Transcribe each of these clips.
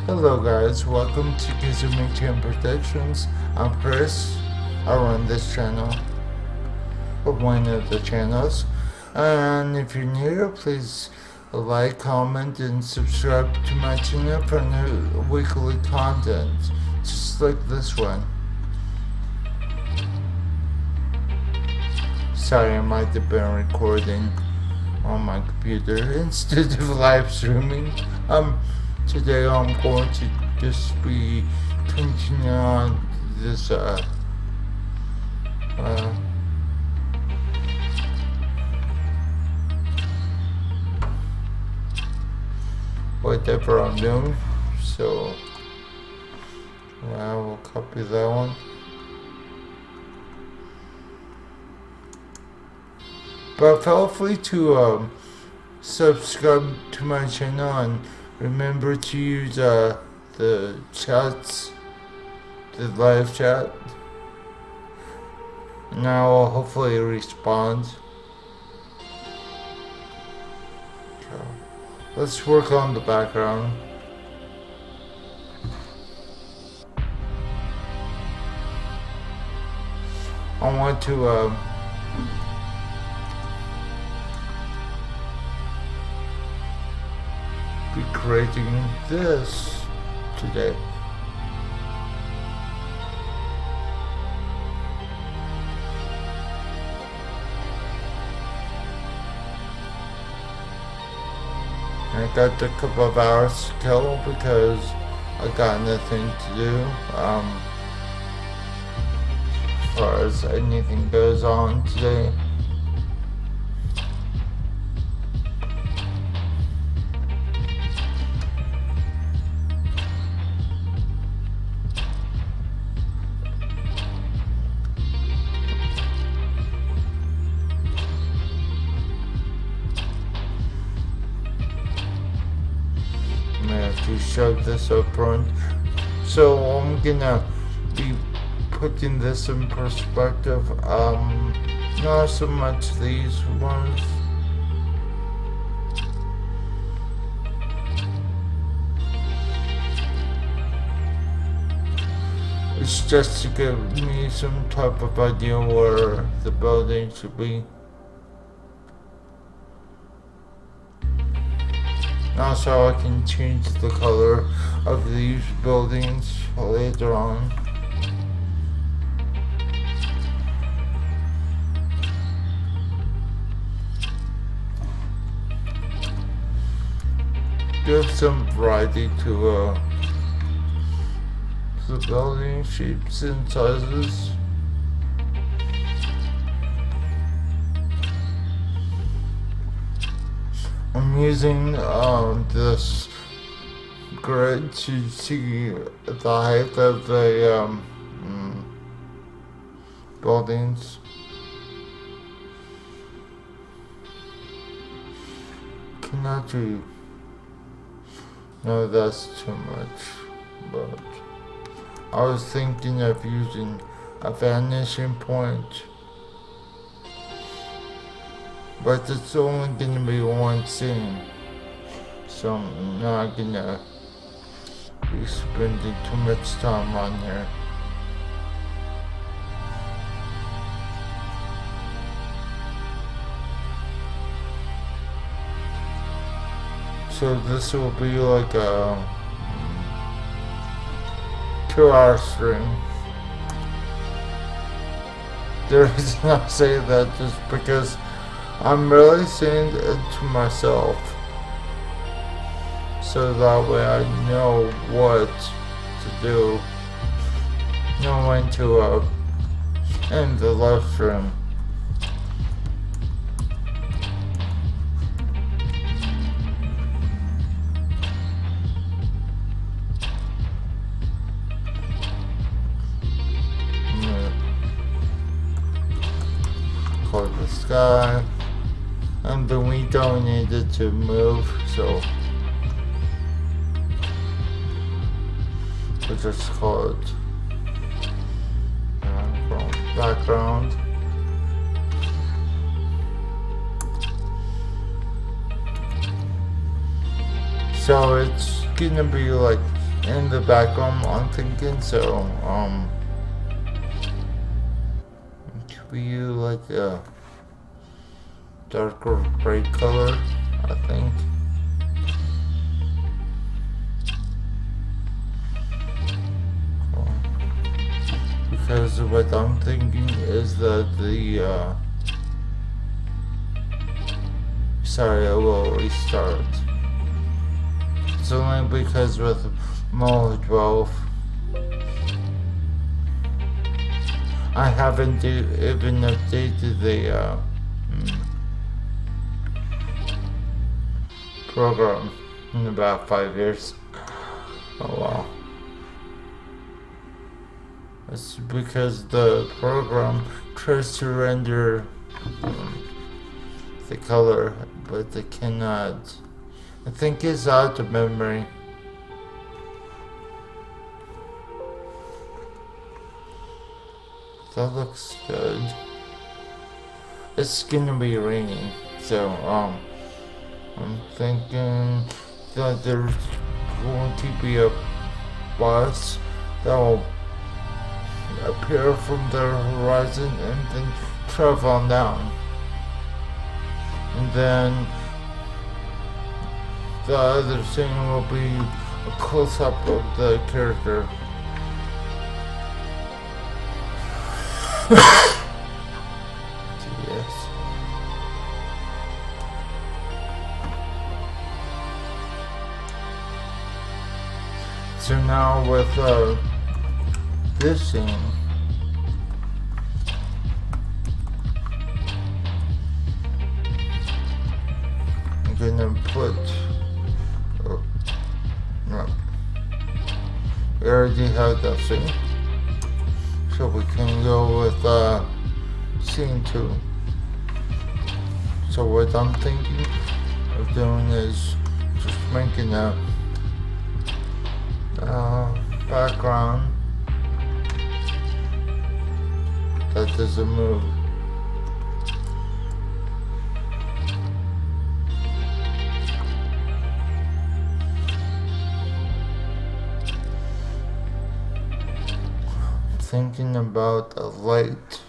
Hello guys, welcome to Kazumi Productions. I'm Chris. I run this channel, or one of the channels. And if you're new, please like, comment, and subscribe to my channel for new weekly content, just like this one. Sorry, I might have been recording on my computer instead of live streaming. Today I'm going to just be continuing on this whatever I'm doing. So I will copy that one. But feel free to subscribe to my channel and remember to use the chats, the live chat, and I will hopefully respond. So, let's work on the background. I want to be creating this today. I got a couple of hours to kill because I got nothing to do as far as anything goes on today. To shove this up front, so I'm gonna be putting this in perspective. Not so much these ones. It's just to give me some type of idea where the building should be. Also, I can change the color of these buildings later on. Give some variety to the building shapes and sizes. I'm using this grid to see the height of the buildings. Cannot do. No, that's too much. But I was thinking of using a vanishing point. But it's only gonna be one scene, so I'm not gonna be spending too much time on here. So this will be like a 2-hour stream. The reason I say that just because I'm really saying it to myself, so that way I know what to do, know when to end the live stream. Color the sky. And then we don't need it to move, so we'll just call it background. So it's gonna be like in the background, I'm thinking. So could be like a darker gray color, I think. Because what I'm thinking is that the sorry, I will restart. It's only because with mode 12 I haven't even updated the program in about 5 years. Oh wow. It's because the program tries to render the color, but it cannot. I think it's out of memory. That looks good. It's gonna be raining, so I'm thinking that there's going to be a bus that will appear from the horizon and then travel down. And then the other thing will be a close-up of the character. Yes. So now with this scene, I'm gonna put no, we already have that scene, so we can go with scene 2. So what I'm thinking of doing is just making a background that doesn't move. Thinking about a light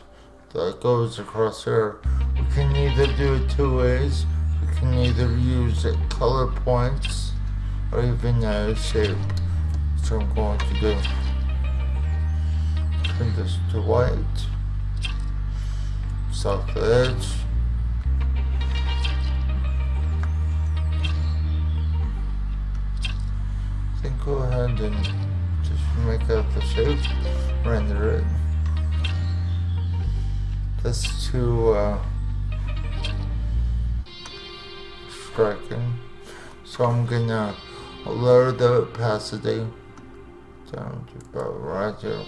that goes across here. We can either do it 2 ways. We can either use color points or even a shape. So I'm going to do. Turn this to white. Soft edge. Then go ahead and just make out the shape. Render it. That's too striking. So I'm gonna lower the opacity down to about right here.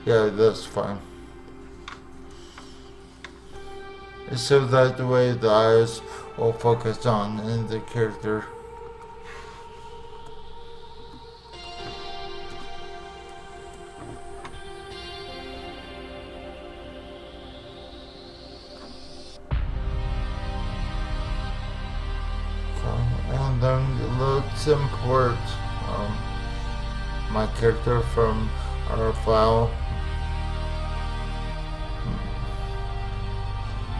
Yeah, that's fine. So that way the eyes will focus on in the character. And then let's import my character from our file.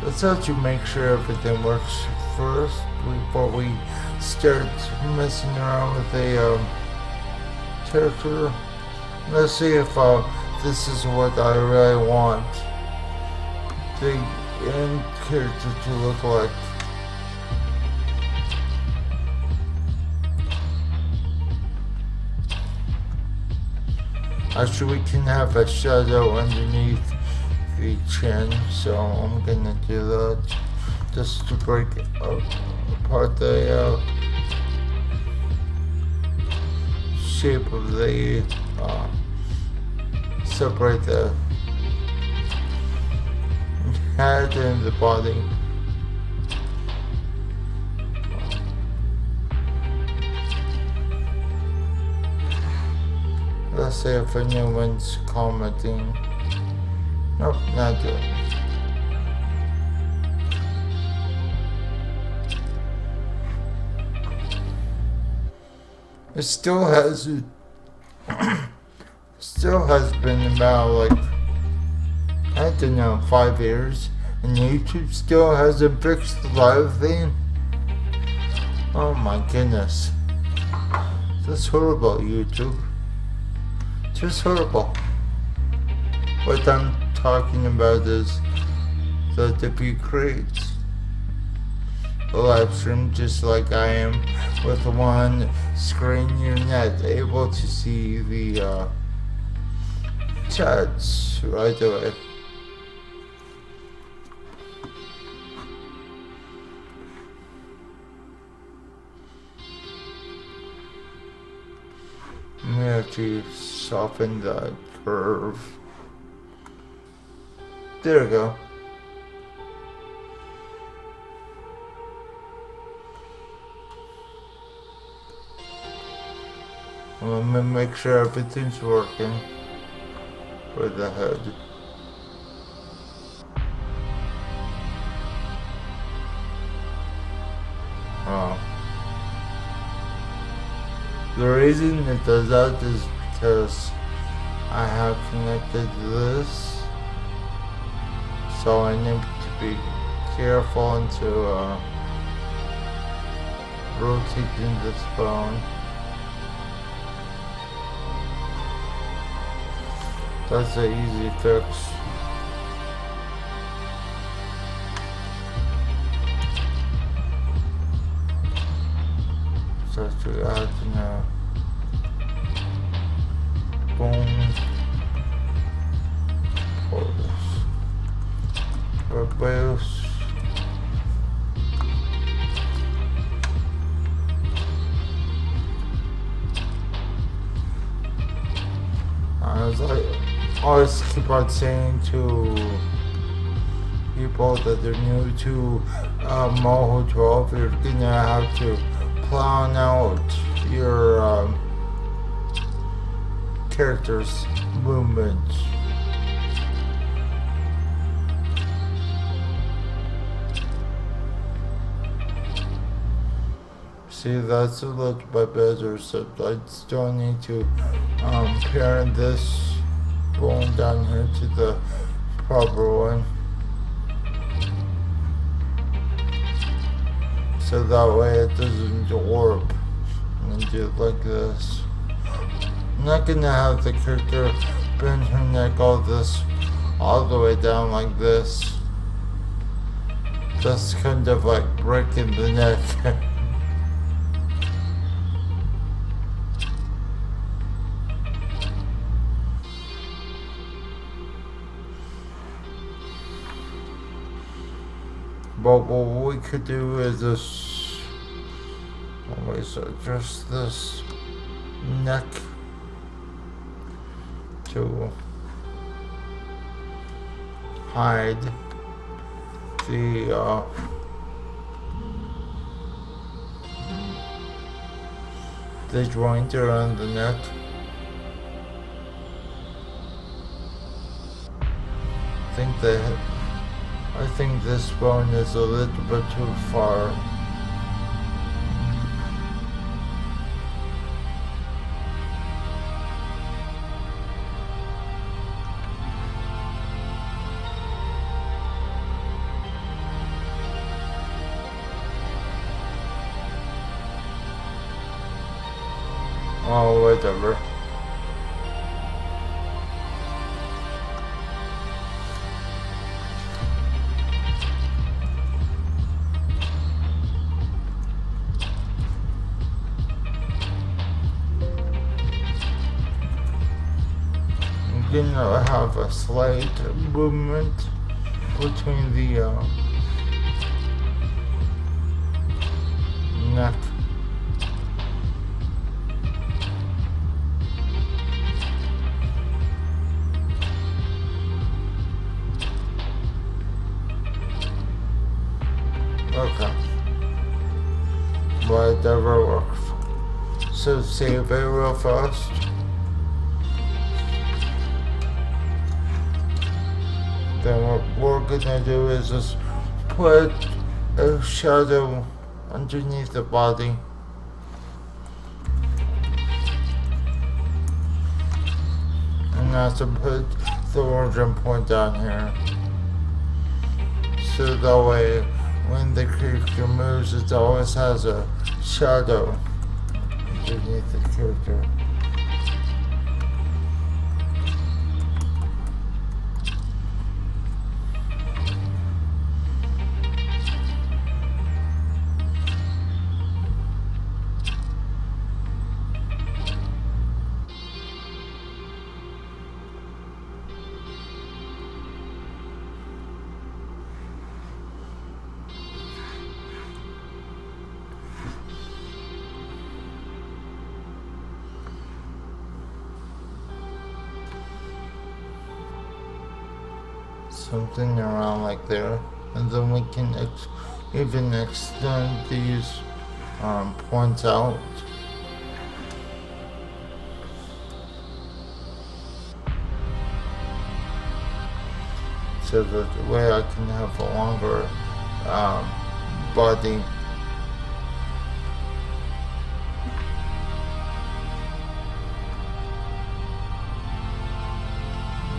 Let's have to make sure everything works first before we start messing around with a character. Let's see if this is what I really want the end character to look like. Actually, we can have a shadow underneath the chin, so I'm gonna do that just to break apart the shape of the separate the head and the body. Let's see if anyone's commenting. Nope, not good. It still has been about like, I don't know, 5 years, and YouTube still hasn't fixed the live thing. Oh my goodness. That's horrible, YouTube. Just horrible. What I'm talking about is that if you create a live stream just like I am with one screen, you're not able to see the chats right away. We have to soften that curve. There we go. Let me make sure everything's working for the head. Oh. The reason it does that is because I have connected this, so I need to be careful into rotating this phone. That's an easy fix. So to add now. Boom. For this. Replace. As I always keep on saying to people that are new to Moho 12, you're gonna have to plan out your character's movements. See, that's a little bit better, so I still need to parent this bone down here to the proper one. So that way it doesn't warp. And do it like this. I'm not gonna have the character bend her neck all the way down like this. That's kind of like breaking the neck. But what we could do is this, always adjust this neck to hide the joint around the neck. I think this bone is a little bit too far. Oh, whatever. You know, have a slight movement between the neck. Okay. Whatever works. So save it real fast. Then what we're gonna do is just put a shadow underneath the body. have to put the origin point down here. So that way, when the character moves, it always has a shadow underneath the character. Something around like there, and then we can even extend these points out. So that way I can have a longer body.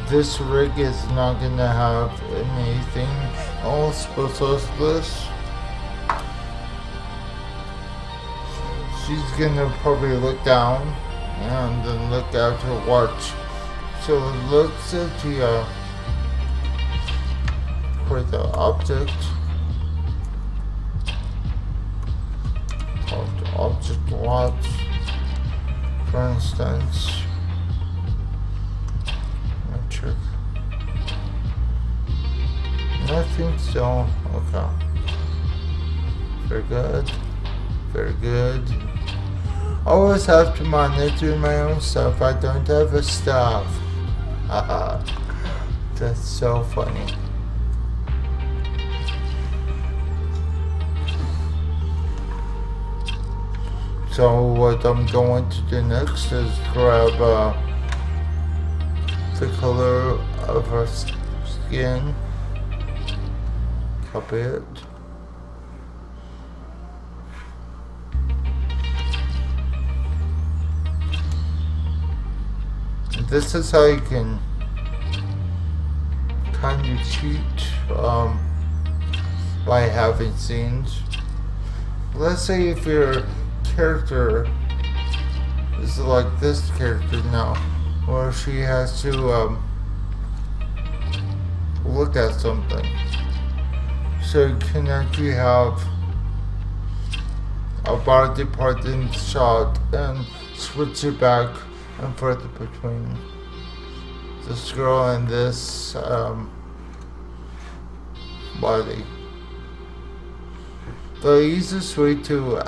This rig is not gonna have anything else besides this. She's gonna probably look down and then look at her watch. So let's see for the object called object watch, for instance. Check. Nothing still. Okay. Very good. Very good. Always have to monitor my own stuff. I don't have a staff. Haha. That's so funny. So what I'm going to do next is grab the color of her skin, copy it, this is how you can kind of cheat by having scenes. Let's say if your character is like this character now, or she has to look at something. So you can actually have a body part in the shot and switch it back and forth between this girl and this body. The easiest way to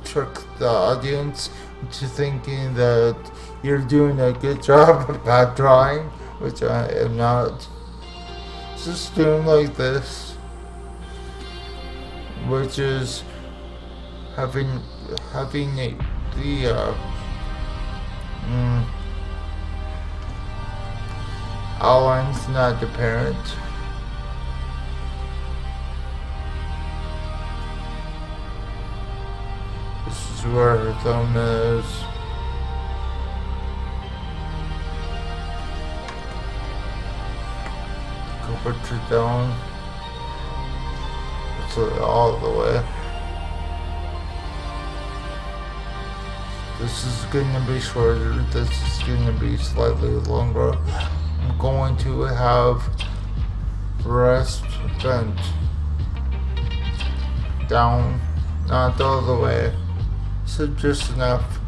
trick the audience into thinking that you're doing a good job at drawing, which I am not. Just doing like this, which is having the outlines not apparent. This is where her thumb is. Go put it down. It's all the way. This is gonna be shorter. This is gonna be slightly longer. I'm going to have rest bent down, not all the way. So just enough.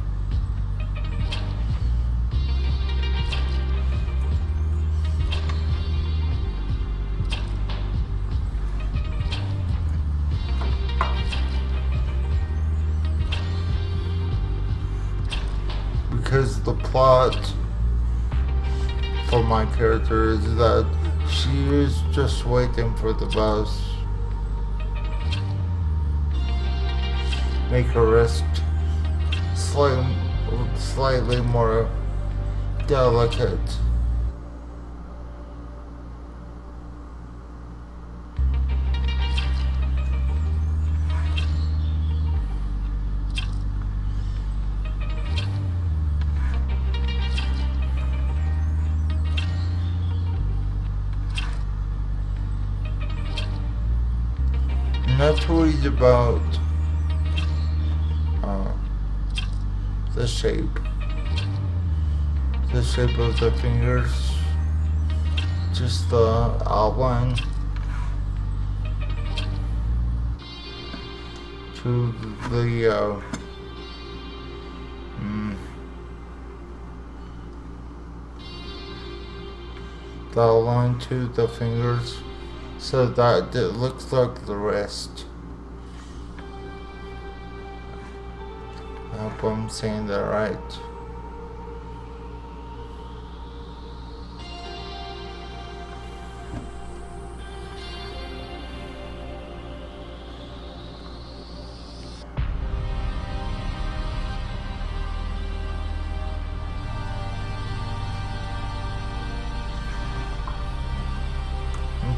Because the plot for my character is that she is just waiting for the bus. Make her wrist slightly more delicate. I'm not worried about uh, the shape of the fingers, just the outline to the outline to the fingers, so that it looks like the wrist. I hope I'm saying that right.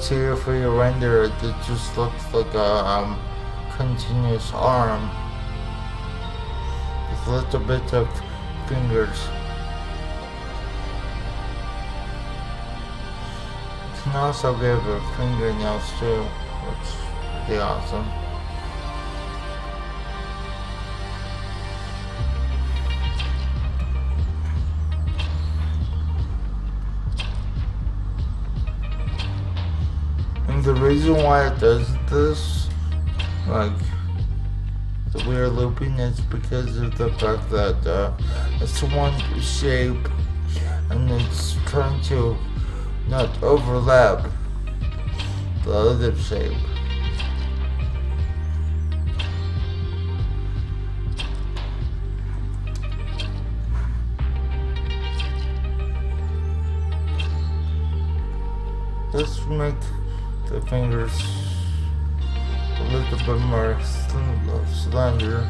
See, if we render it, it just looks like a continuous arm with a little bit of fingers. You can also give her fingernails too, which is pretty awesome. And the reason why it does this, like the weird looping, is because of the fact that it's one shape and it's trying to not overlap the other shape. Let's make the fingers a little bit more slender.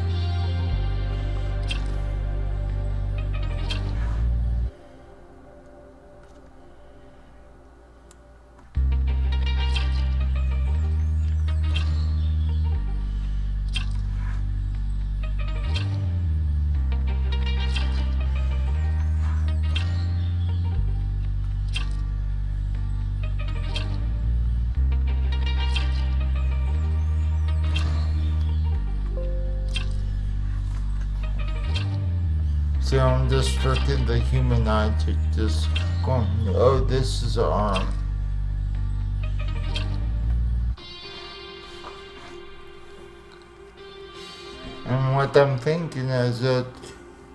See, I'm just tricking the human eye to just go, oh, this is an arm. And what I'm thinking is that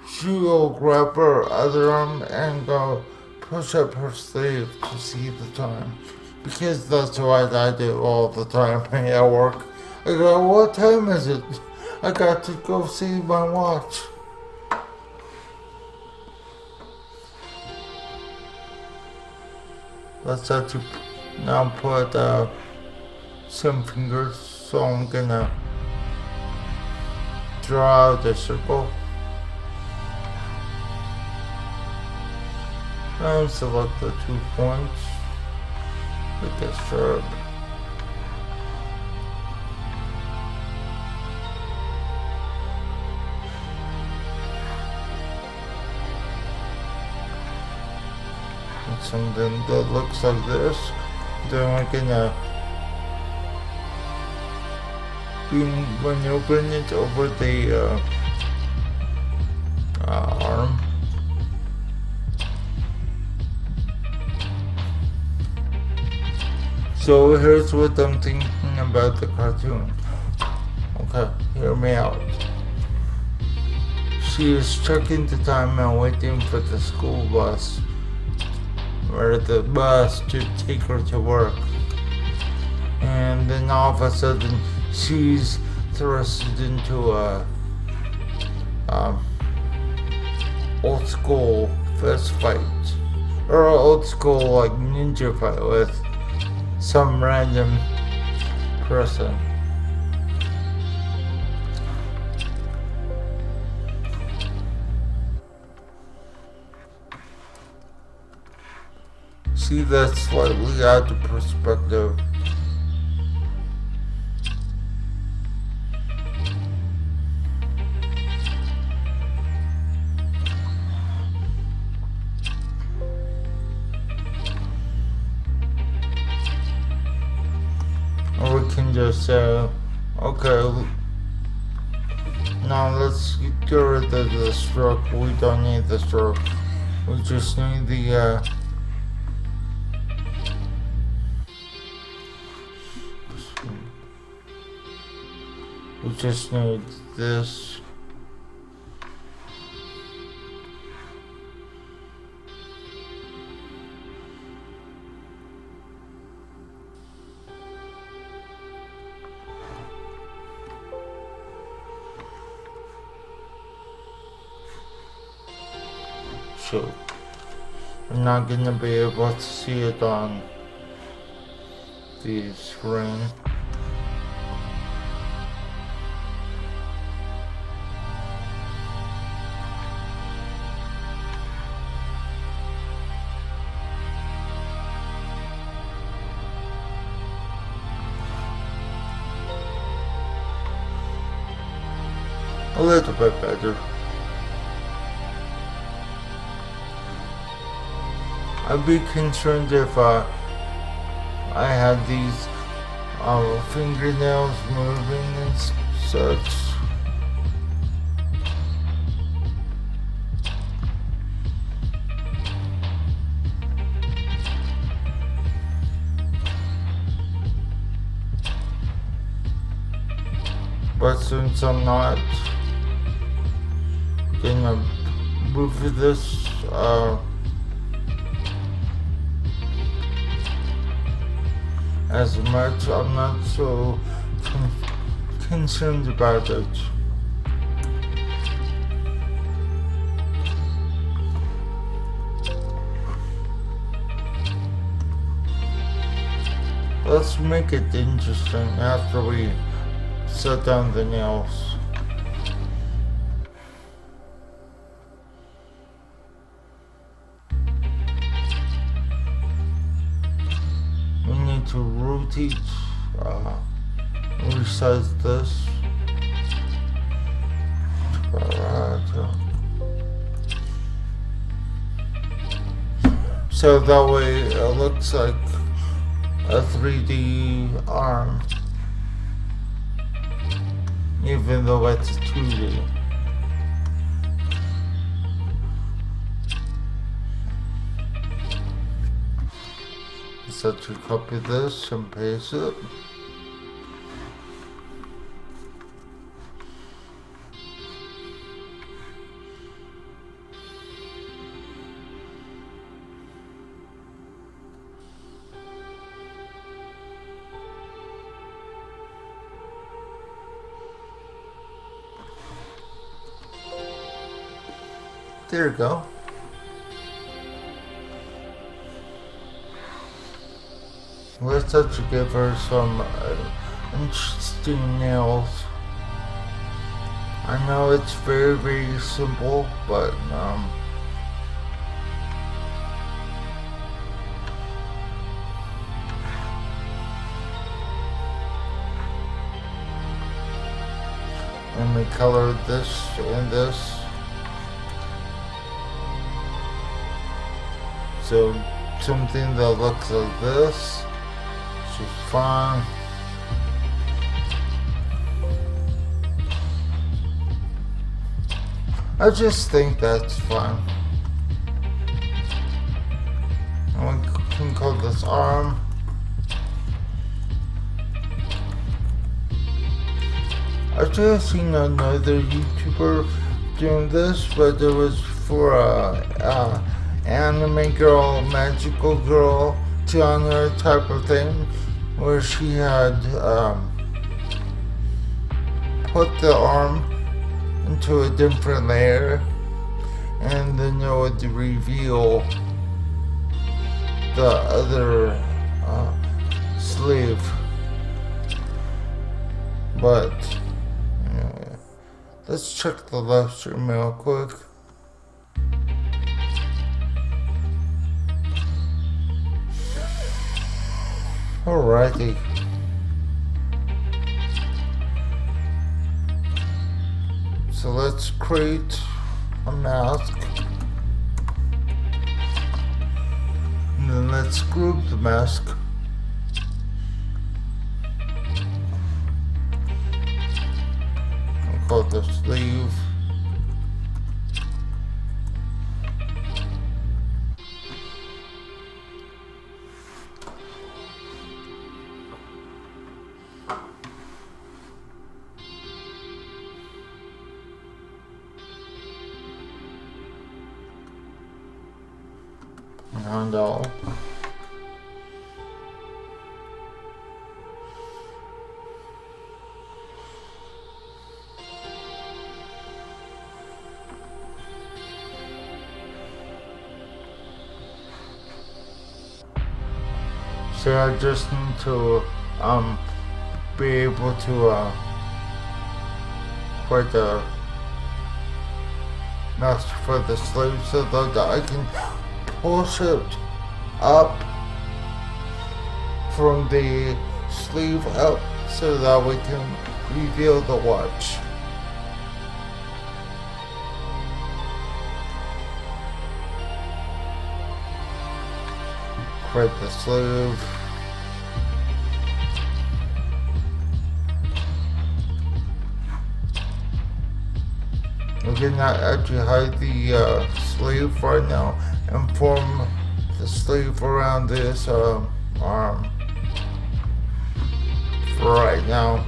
she will grab her other arm and go push up her sleeve to see the time. Because that's what I do all the time at work. I go, what time is it? I got to go see my watch. Let's actually now put some fingers, so I'm gonna draw out the circle and select the 2 points with the stroke. Something that looks like this. Then we're gonna when you open it over the arm. So here's what I'm thinking about the cartoon. Okay, hear me out. She is checking the time and waiting for the school bus, or the bus to take her to work. And then all of a sudden, she's thrusted into a old school fist fight, or old school like ninja fight with some random person. See that slightly out of perspective. Or we can just Okay, now let's get rid of the stroke. We don't need the stroke. We just need the we just need this. So we're not gonna be able to see it on the screen. A little bit better. I'd be concerned if I had these fingernails moving and such. But since I'm not gonna move this as much, I'm not so concerned about it. Let's make it interesting after we set down the nails. To rotate, resize this. So that way it looks like a 3D arm, even though it's 2D. So to copy this and paste it. There you go. Let's actually give her some interesting nails. I know it's very, very simple, but let me color this and this. So something that looks like this. She's fine. I just think that's fine. And we can call this arm. I've just seen another YouTuber doing this, but it was for anime girl, magical girl, genre type of thing, where she had put the arm into a different layer, and then it would reveal the other sleeve. But anyway, let's check the left stream real quick. Alrighty. So let's create a mask. And then let's group the mask. called the sleeve. And all. So I just need to be able to create the mask for the sleeve so that I can push it up from the sleeve up so that we can reveal the watch. Create the sleeve. We can actually hide the sleeve right now and form the sleeve around this arm for right now.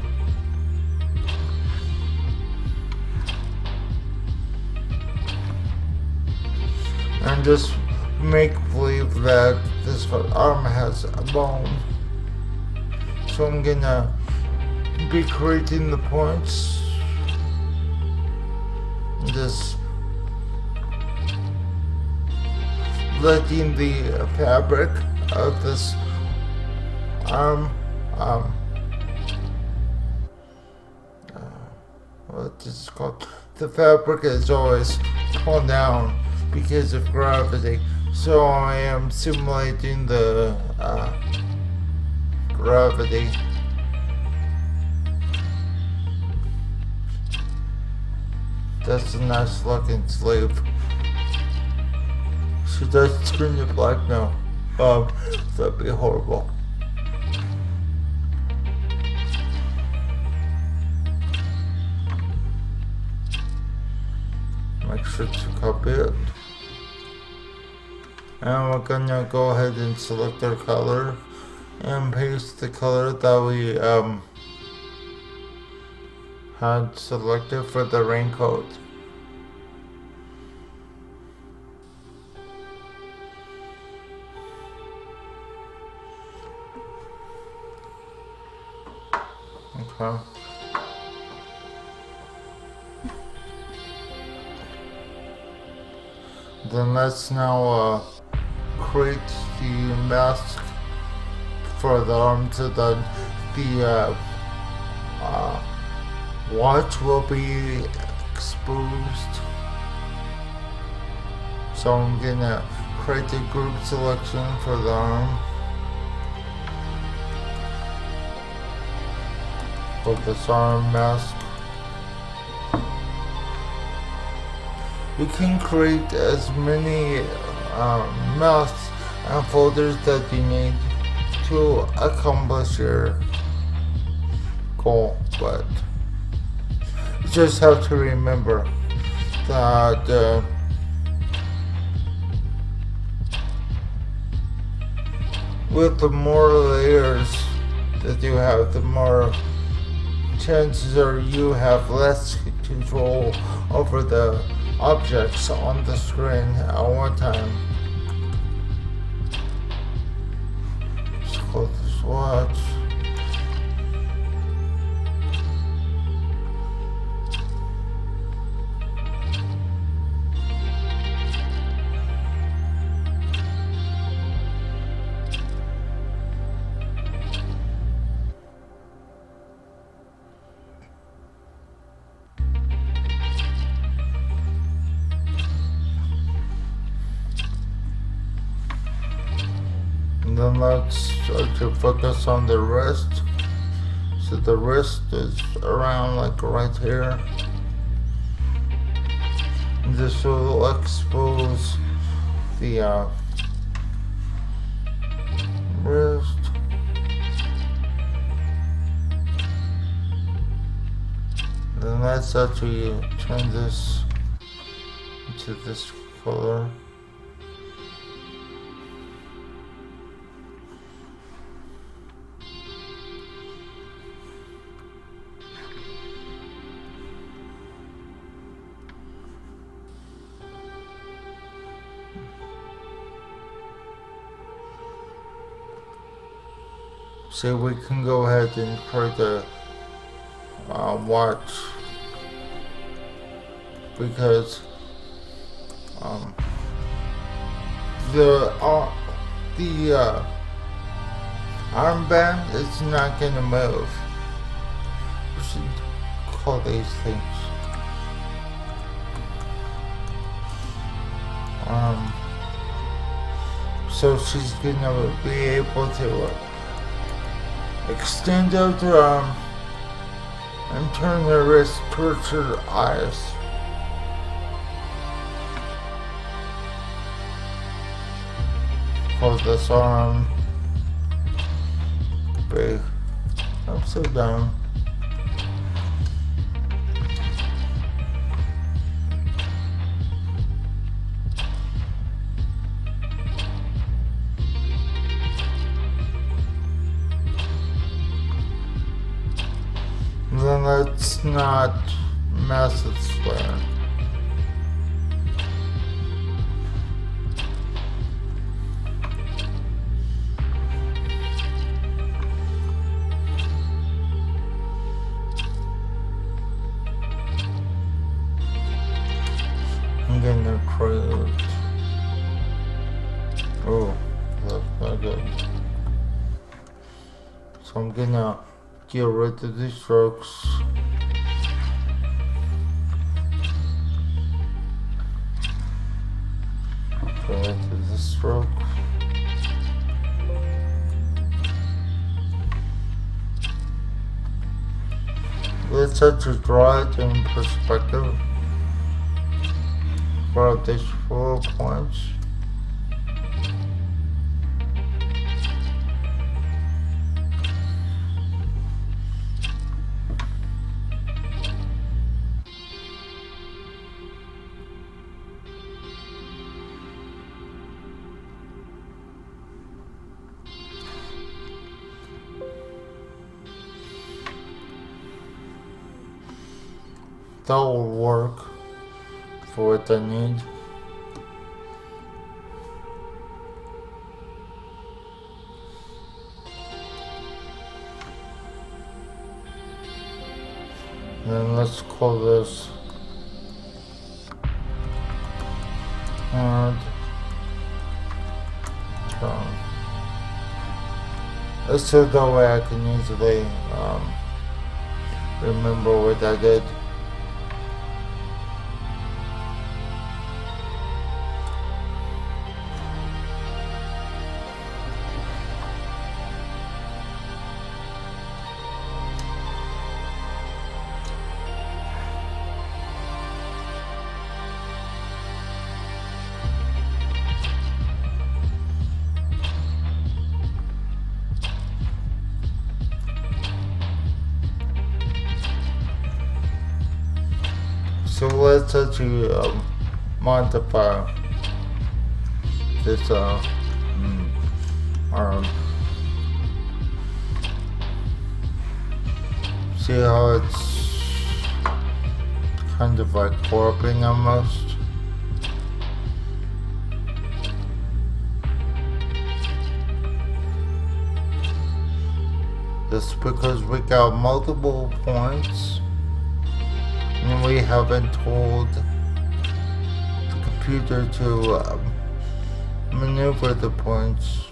And just make believe that this arm has a bone. So I'm gonna be creating the points. Just letting the fabric of this arm what is it called? The fabric is always torn down because of gravity. So I am simulating the gravity. That's a nice looking sleeve. Should I screen it black now? That'd be horrible. Make sure to copy it. And we're gonna go ahead and select our color and paste the color that we had selected for the raincoat. Okay. Then let's now create the mask for the arm so that the watch will be exposed. So I'm gonna create a group selection for the arm. For this arm mask. You can create as many masks and folders that you need to accomplish your goal, but you just have to remember that with the more layers that you have, the more chances are you have less control over the objects on the screen at one time. Let's close this watch. And then let's start to focus on the wrist. So the wrist is around like right here. And this will expose the wrist. Then let's actually turn this into this color. So we can go ahead and create a watch, because the armband is not gonna move. We should call these things so she's gonna be able to extend out her arm and turn her wrist towards her eyes. Hold this arm big, upside down. Then let's not mess with square. I'm gonna create. Oh, that's not good. So I'm gonna get rid of these strokes. Get rid of this stroke. Let's actually draw it in perspective for these 4 points. That will work for what I need. Then let's call this and turn. So that way I can easily remember what I did. So let's actually modify this arm. See how it's kind of like warping almost? That's because we got multiple points and we haven't told the computer to maneuver the points.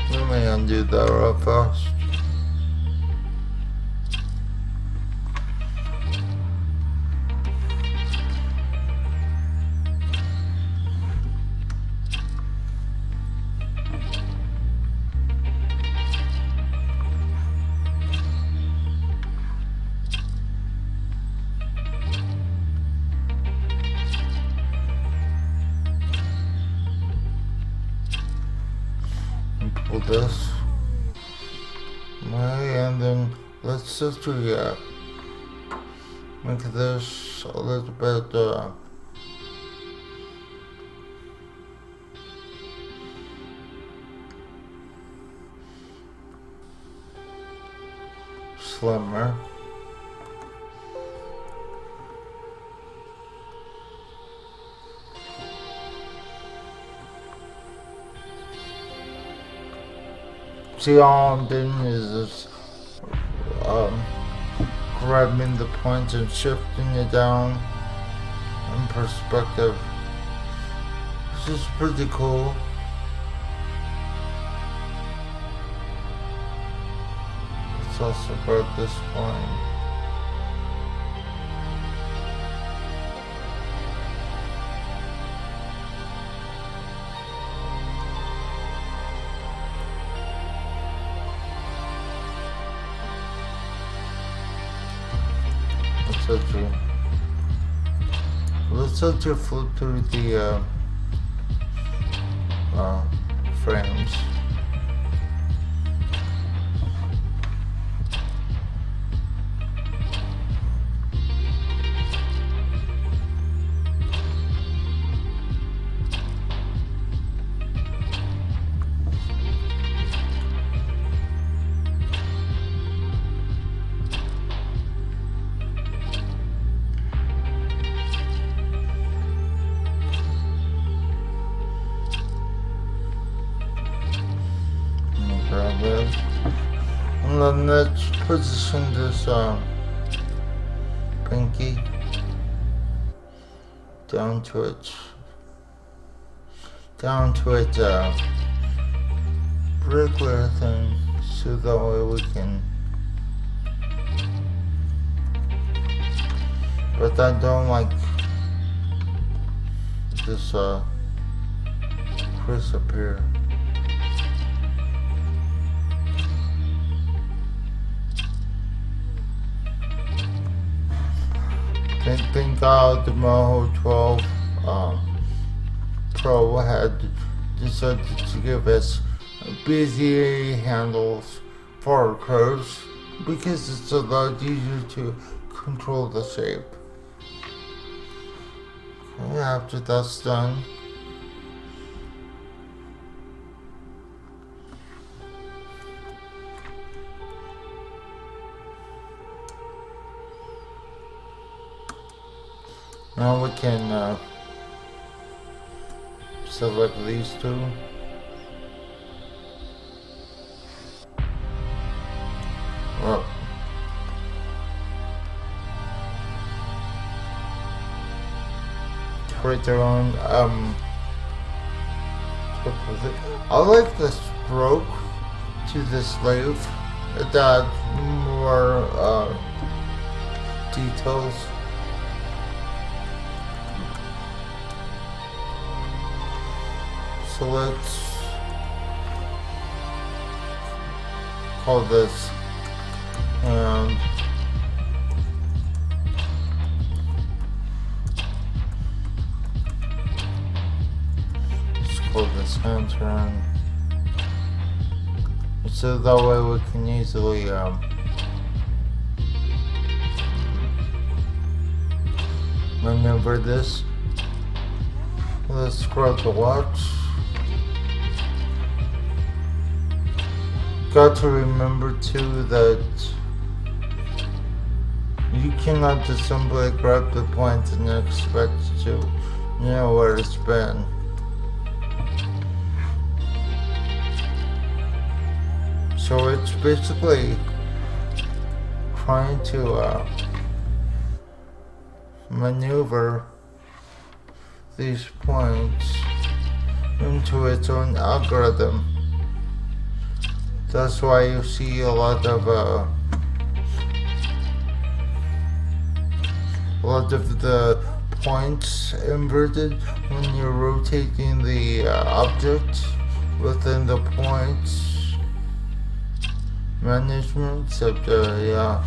Let me undo that real fast. Pull this, And then let's just make this a little bit slimmer. See, all I'm doing is just grabbing the points and shifting it down in perspective. This is pretty cool. Let's also grab this point. Let's also flip through the frames. And then let's position this pinky down to its regular thing, so that way we can. But I don't like this crease up here. Thank God the Moho 12 Pro had decided to give us busy handles for our curves, because it's a lot easier to control the shape. Okay, after that's done, now we can select these two. Well, create their own I like the stroke to this leaf. It adds more details. So let's call this and let's call this hand turn. So that way we can easily maneuver this. Let's scrub the watch. Got to remember too that you cannot just simply grab the point and expect to know where it's been. So it's basically trying to maneuver these points into its own algorithm. That's why you see a lot of the points inverted when you're rotating the object within the points management. Except yeah.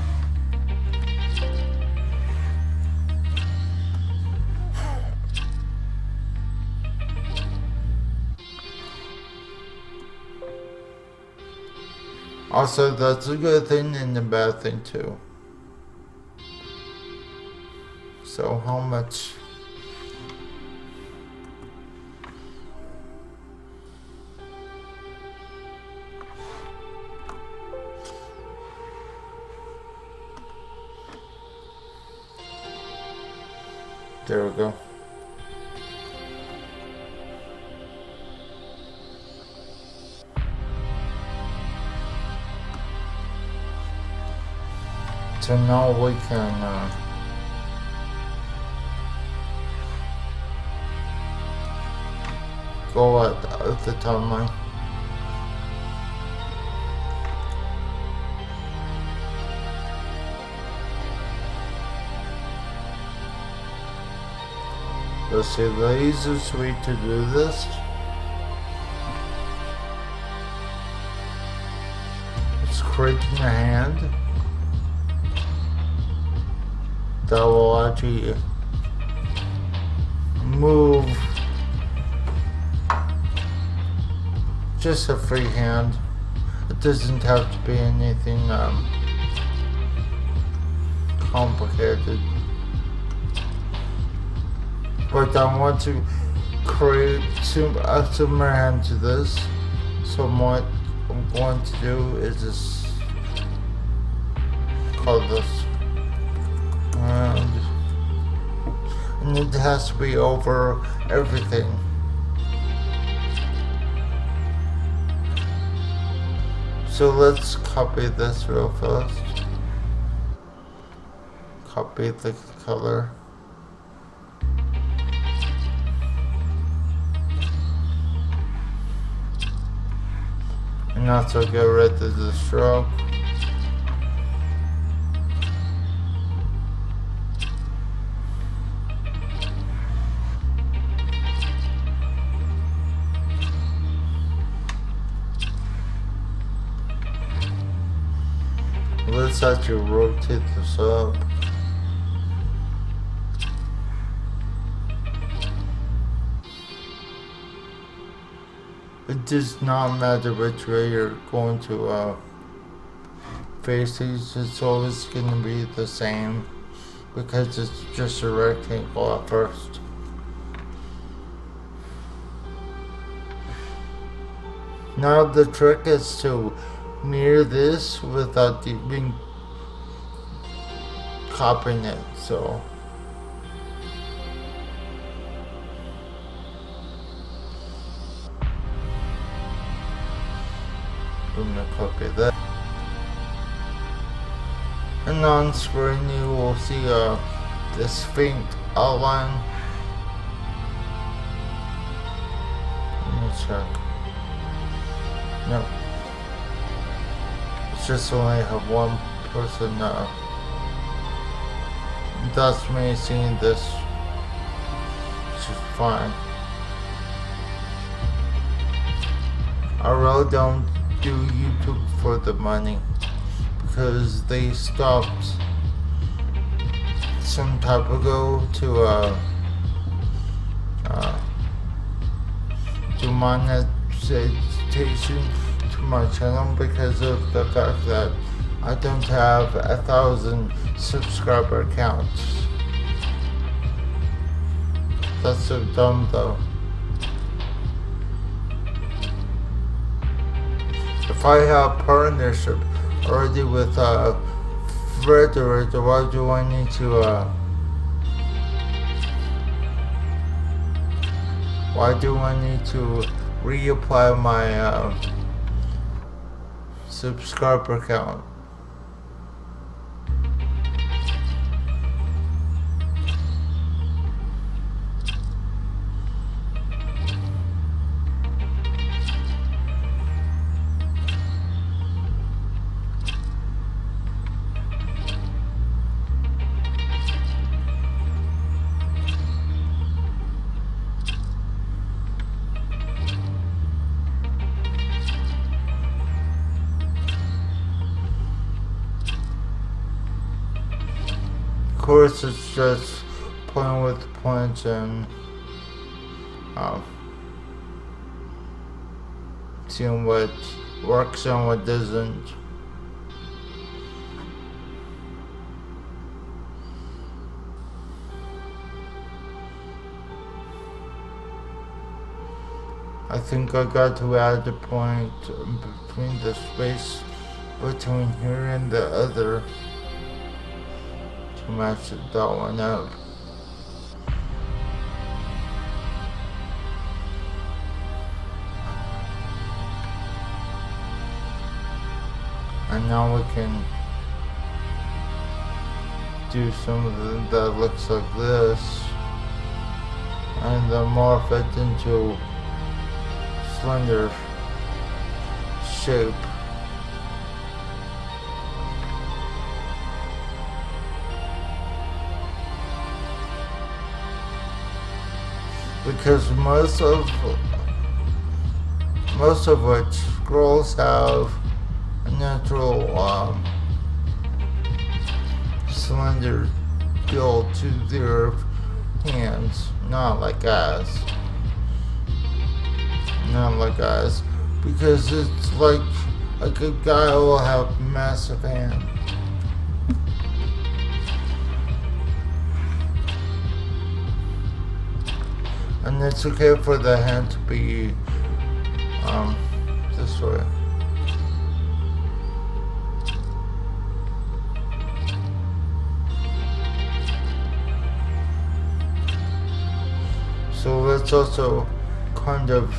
Also, that's a good thing and a bad thing too. So how much? There we go. So now we can go at the timeline. Let's see, the easiest way to do this is creating a hand that will actually move just a free hand. It doesn't have to be anything complicated. But I want to create a similar hand to this. So what I'm going to do is just call this. And it has to be over everything. So let's copy this real fast. Copy the color. And also get rid of the stroke. Let's actually rotate this up. It does not matter which way you're going to face these, it's always going to be the same because it's just a rectangle at first. Now the trick is to mirror this without even copying it, so I'm gonna copy that, and on screen you will see this faint outline. Let me check. No. It's just only have one person that's me seeing this, which is fine. I really don't do YouTube for the money because they stopped some time ago to do monetization to my channel because of the fact that I don't have 1,000 subscriber counts. That's so dumb though. If I have partnership already with Frederick, why do I need to reapply my subscriber count? Of course, it's just playing with the points and seeing what works and what doesn't. I think I got to add a point between the space between here and the other to match that one up. And now we can do something that looks like this and then morph it into slender shape. Because most of what scrolls have a natural slender build to their hands, not like us. Not like us, because it's like a good guy will have massive hands. And it's okay for the hand to be this way. So let's also kind of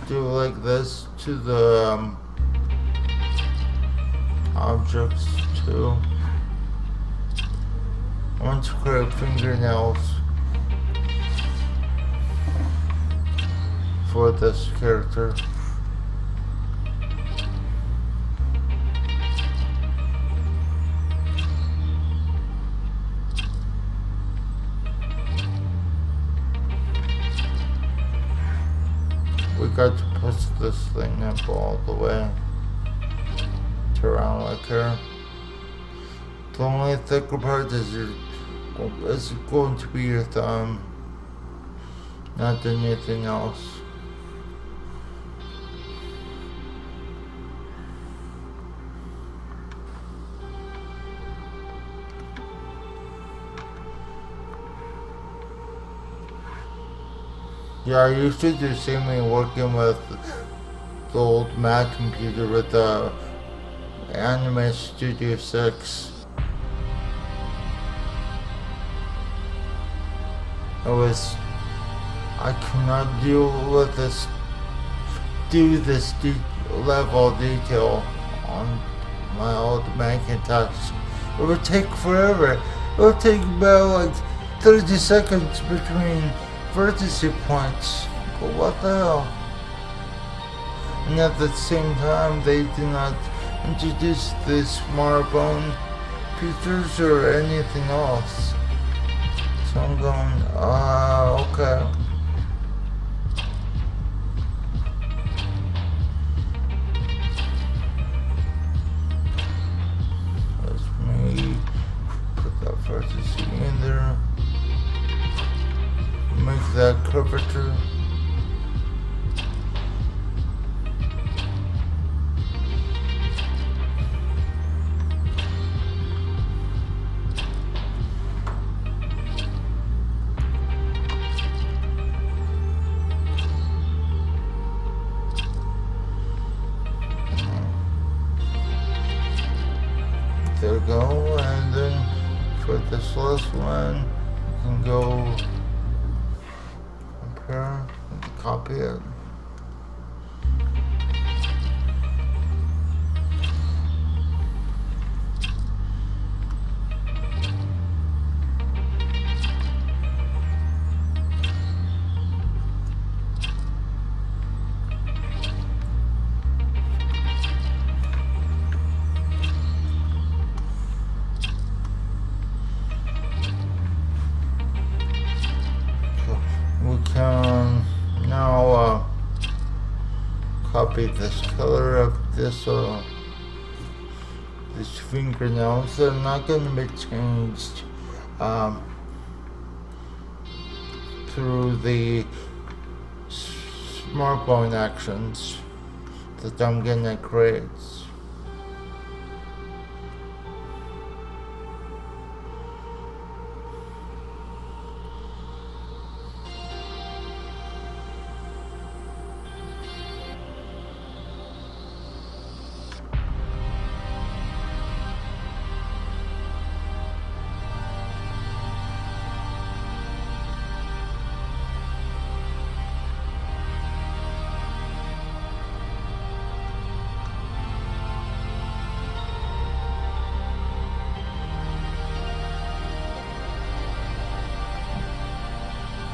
do like this to the objects too. I want to create fingernails for this character. We got to push this thing up all the way to around like here. The only thicker part is going to be your thumb, not anything else. Yeah, I used to do same working with the old Mac computer with the Anime Studio 6. I cannot deal with this level of detail on my old Macintosh. It would take forever. It would take about like 30 seconds between vertex points. But what the hell? And at the same time, they did not introduce the smartphone features or anything else. So I'm going, okay. Let's maybe put that vertex in there. Make that curvature. There we go, and then for this last one, you can go up here and copy it. We can now copy this color of this fingernails. They're not going to be changed through the smartphone actions that I'm gonna create.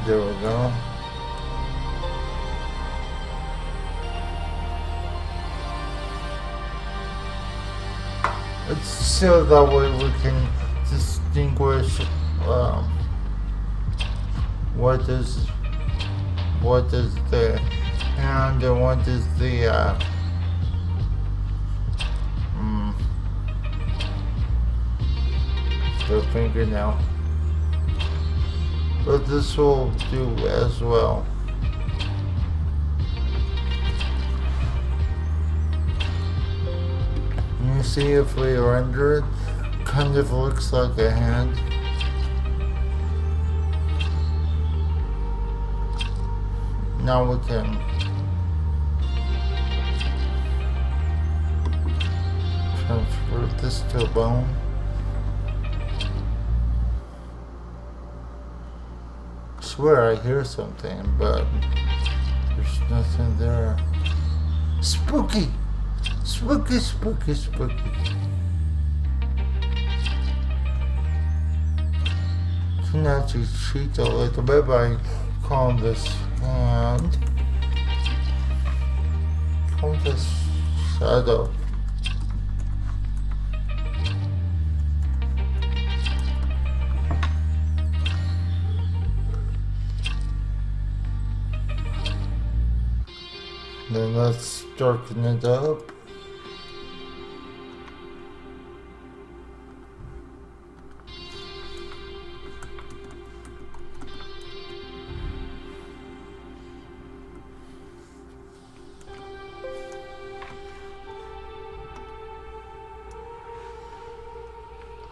There we go. It's so that way we can distinguish what is the hand and what is the fingernail. But this will do as well. You see, if we render it, kind of looks like a hand. Now we can transfer this to a bone. I swear I hear something, but there's nothing there. Spooky! Spooky, spooky, spooky. Can actually cheat a little bit by calling this hand. Call this shadow. Then let's darken it up.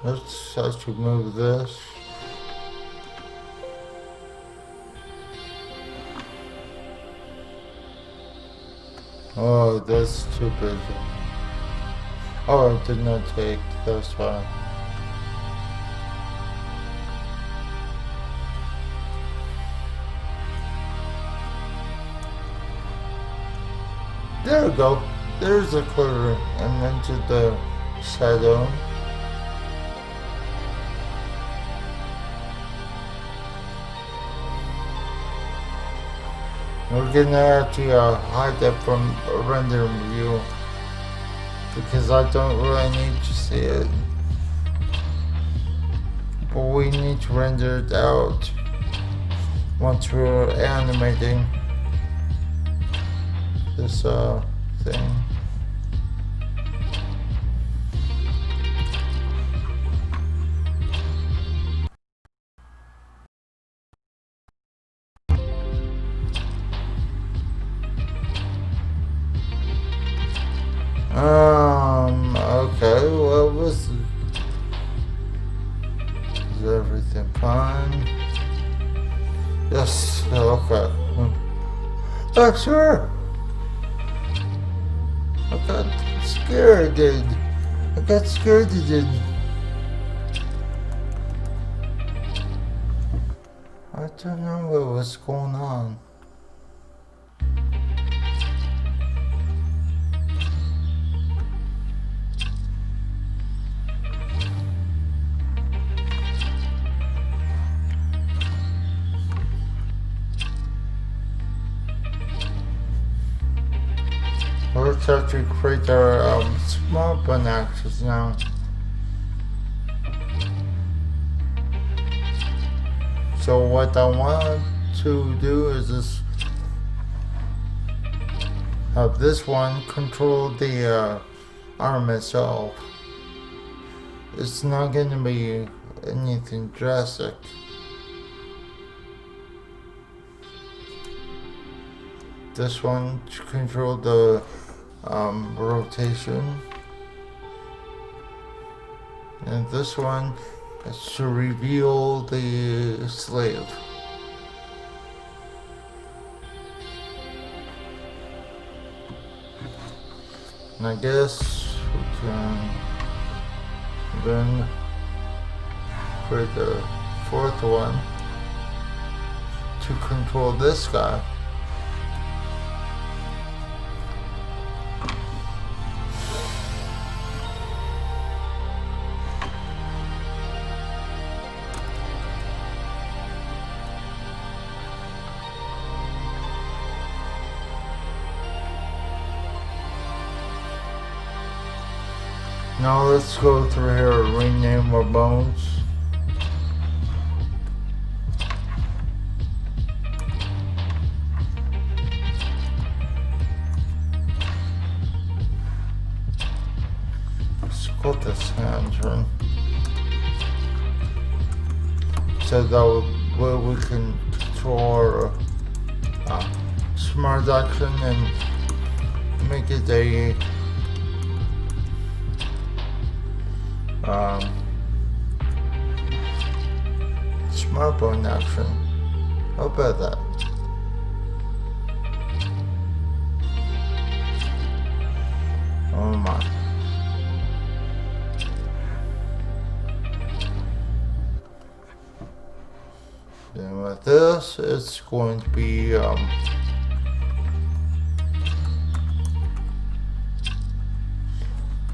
Let's actually move this. Oh, that's stupid. Oh, I did not take, that's fine. There we go. There's a clear and into the shadow. We're gonna actually hide that from a render view because I don't really need to see it. But we need to render it out once we're animating this thing. Okay, what was it? Is everything fine? Yes, okay. Oh, sure. I got scared, dude. I got scared, dude. I don't know what was going on. Let's actually create our small button axis now. So what I want to do is just have this one control the arm itself. It's not going to be anything drastic. This one to control the rotation, and this one is to reveal the slave. And I guess we can then create the fourth one to control this guy. Now let's go through here and rename our bones. Let's put this hand turn. So that way we can control our smart action and make it a smartphone action. How about that? Oh my. Then with this, it's going to be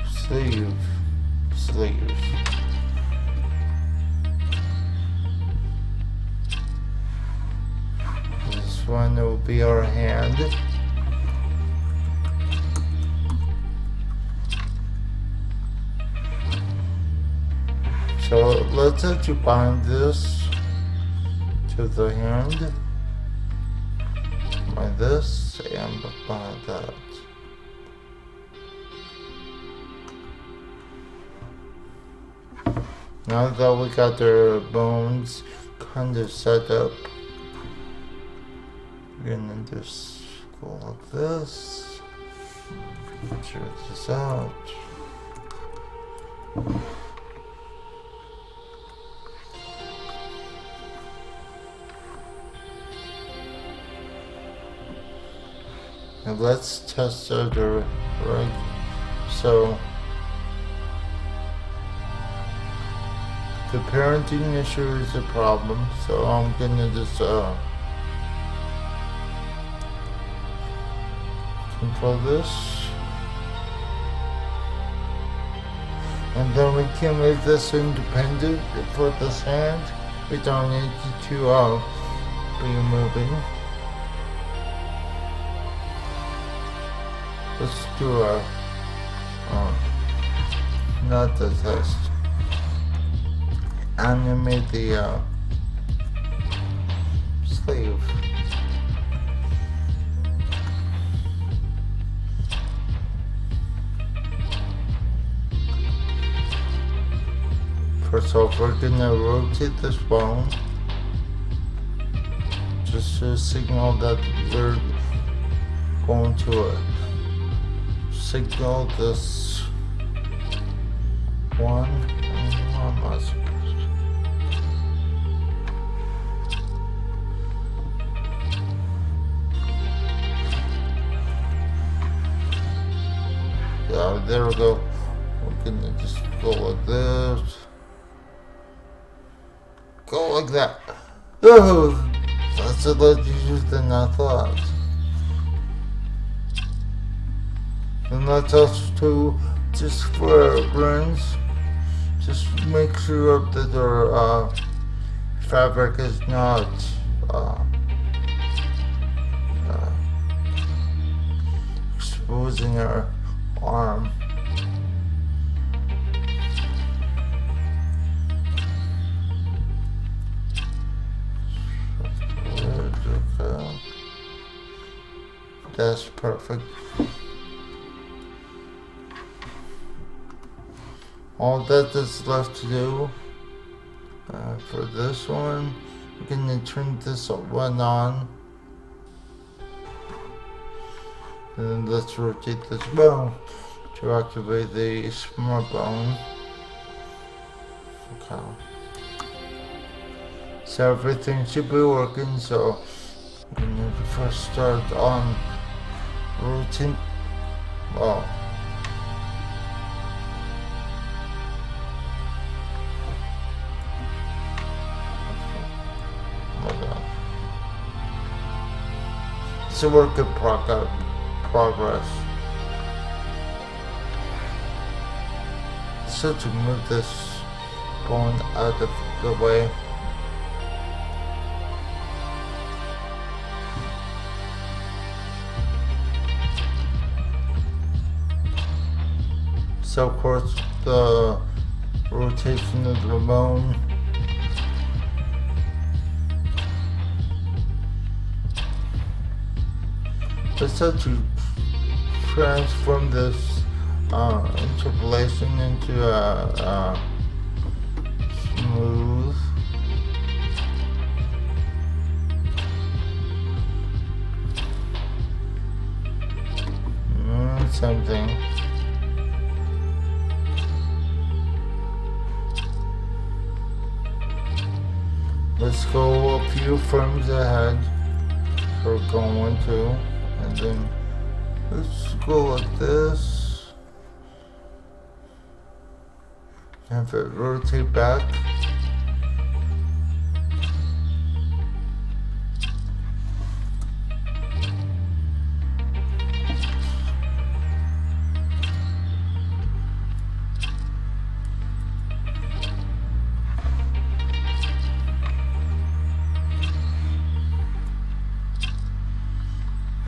sleeves. This one will be our hand. So let's actually bind this to the hand by this and by that. Now that we got their bones kind of set up, we're gonna just go like this. Check this out. And let's test out the right. So the parenting issue is a problem, so I'm gonna just control this, and then we can make this independent for this hand. We don't need to be moving. Let's do not the test. Animate the sleeve. First off, we're gonna rotate this bone just to signal that we're going to signal this one. Yeah, there we go. We're gonna just go like this. Go like that. Oh, that's a lot easier than I thought. And that's us too, just for our brains. Just make sure that our fabric is not exposing our arm. That's perfect. All that is left to do for this one, we're gonna turn this one on. And then let's rotate this bone to activate the smart bone. Okay. So everything should be working, so we need to first start on routine. Well, it's a work in progress. So to move this bone out of the way. So of course the rotation of the bone. It's such to transform this interpolation into a smooth something. Let's go a few frames ahead. So we're going to, and then let's go like this. Have it rotate back.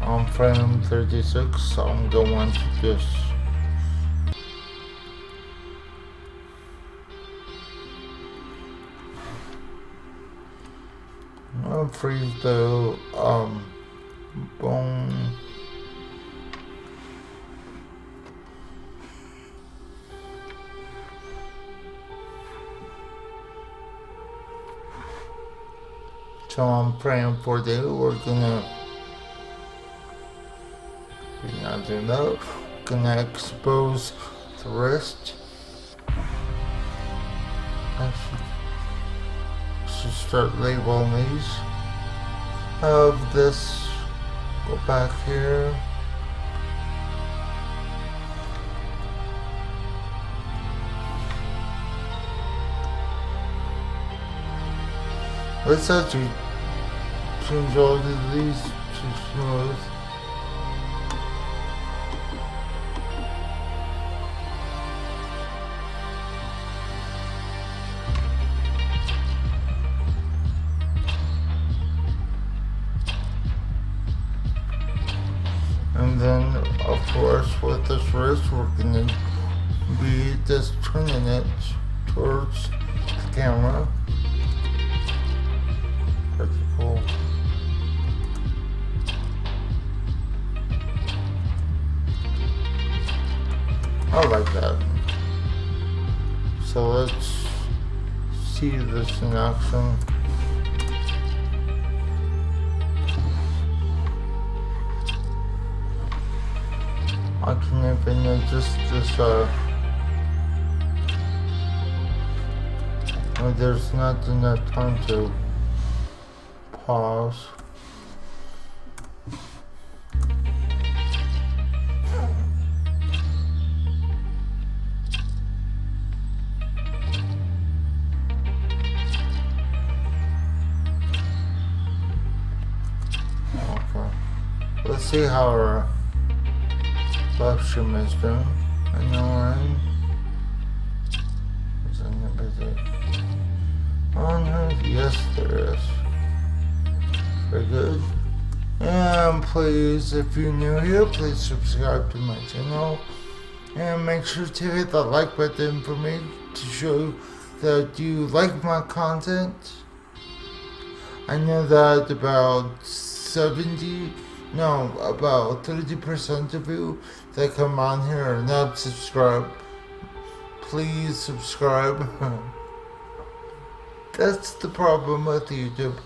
On frame 36, I'm going to just I'll freeze the bone. So on frame 40, we're gonna not do that. Gonna expose the wrist. I should start labeling these. Of this, go back here. Let's actually change all of these to smooth. And then, of course, with this wrist, we're going to be just turning it towards the camera. Pretty cool. I like that. So let's see this in action. I can even adjust this, there's not enough time to pause. Okay. Let's see how our left shim is doing. I know we're in. Is anybody on her? Yes, there is. Very good. And please, if you're new here, please subscribe to my channel. And make sure to hit that like button for me to show that you like my content. I know that about 30% of you that come on here are not subscribed. Please subscribe. That's the problem with YouTube.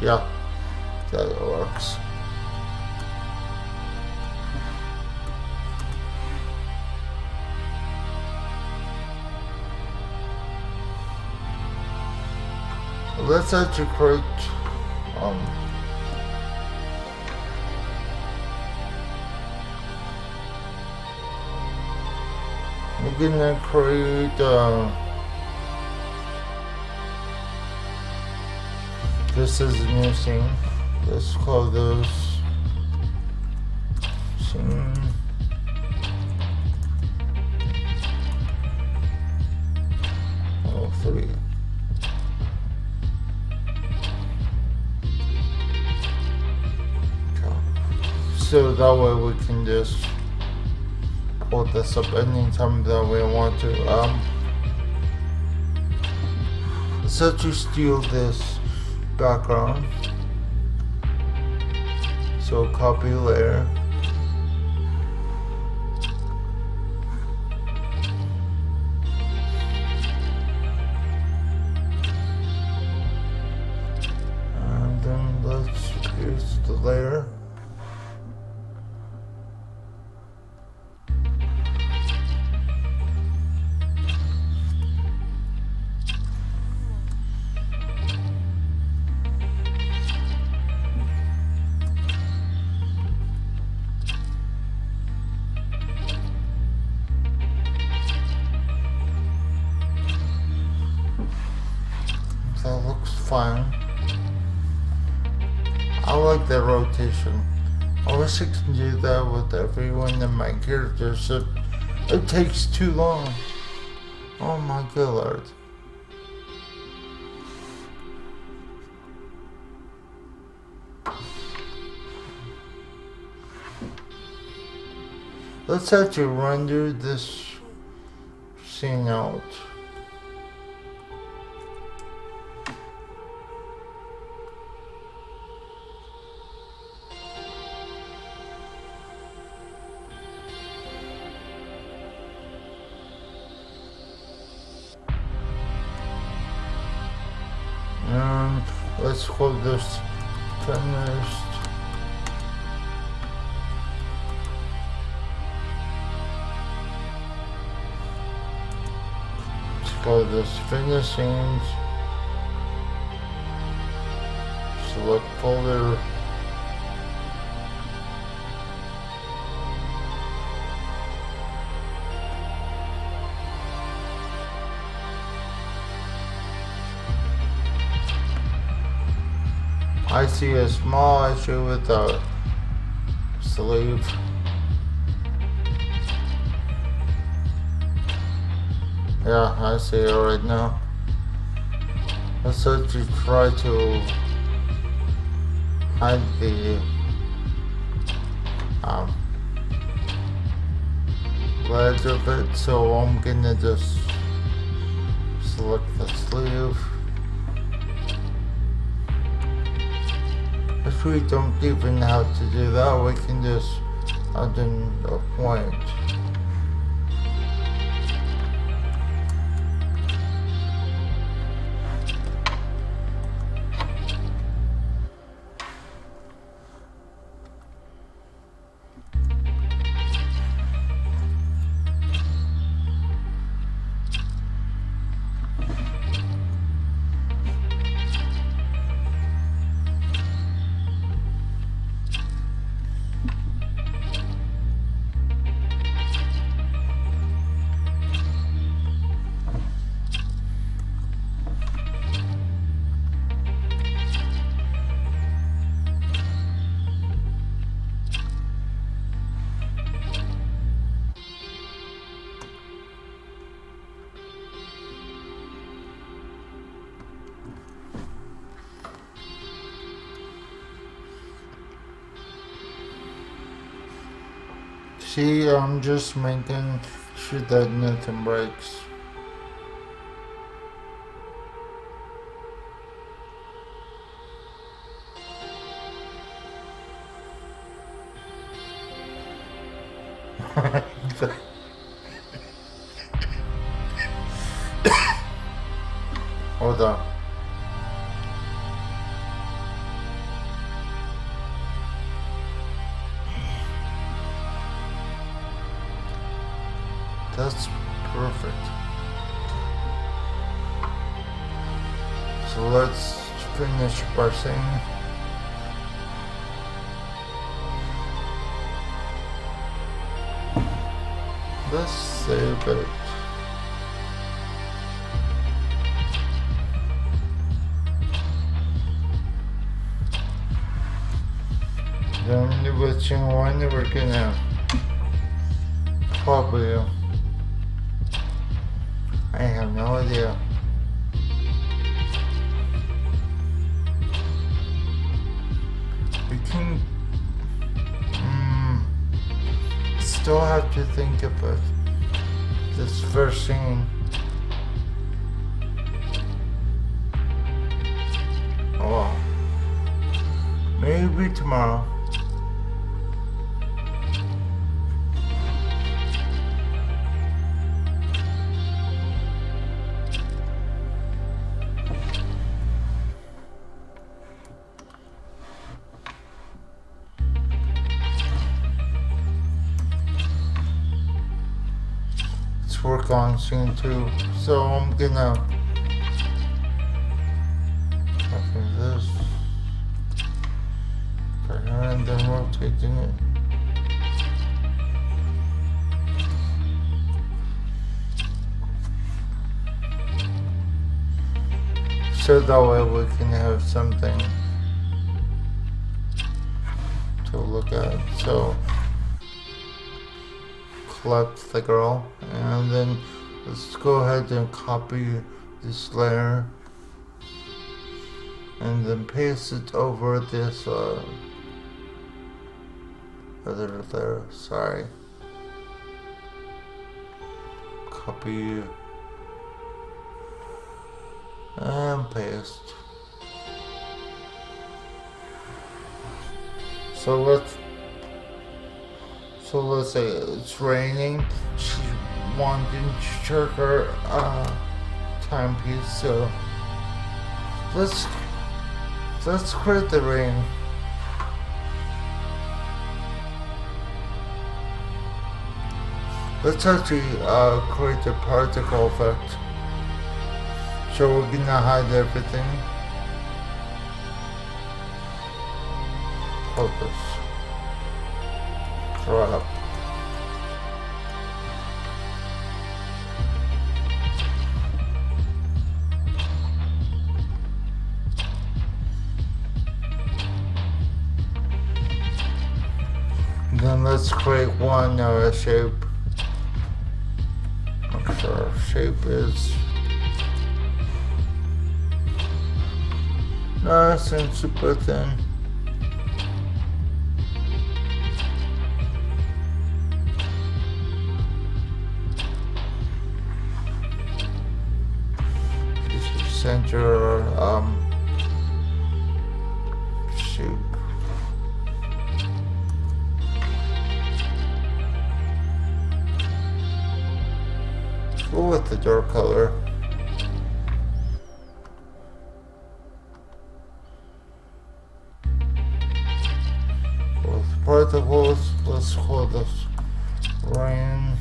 Yeah, that works. Let's actually create we're gonna create this is a new scene. Let's call this scene 3. So that way we can just pull this up anytime that we want to. So to steal this background, so copy layer, and then let's paste the layer. That looks fine. I like the rotation. I wish I could do that with every one of my characters. It takes too long. Oh my good lord. Let's have to render this scene out. And let's call this finished. Let's call this finishing. Select folder. I see a small issue with the sleeve. Yeah, I see it right now. Let's actually try to hide the ledge of it, so I'm gonna just select the sleeve. If we don't even have to do that, we can just add in a point. See, I'm just making sure that nothing breaks. Hold on. That's perfect. So let's finish parsing. Let's save it. Then which one we're gonna probably, I have no idea. We can still have to think of it. This first scene. Oh well. Maybe tomorrow. Work on scene 2, so I'm gonna copy this for here and then rotating it. So that way we can have something to look at. So select the girl, and then let's go ahead and copy this layer and then paste it over this other layer. Sorry. Copy and paste. So let's say it's raining. She's wanting to check her timepiece. So let's create the rain. Let's actually create a particle effect. So we're gonna hide everything. Focus. Crop. Then let's create one shape. Make sure our shape is nice and super thin. Center shape. Go with the dark color. With particles, let's call this rain.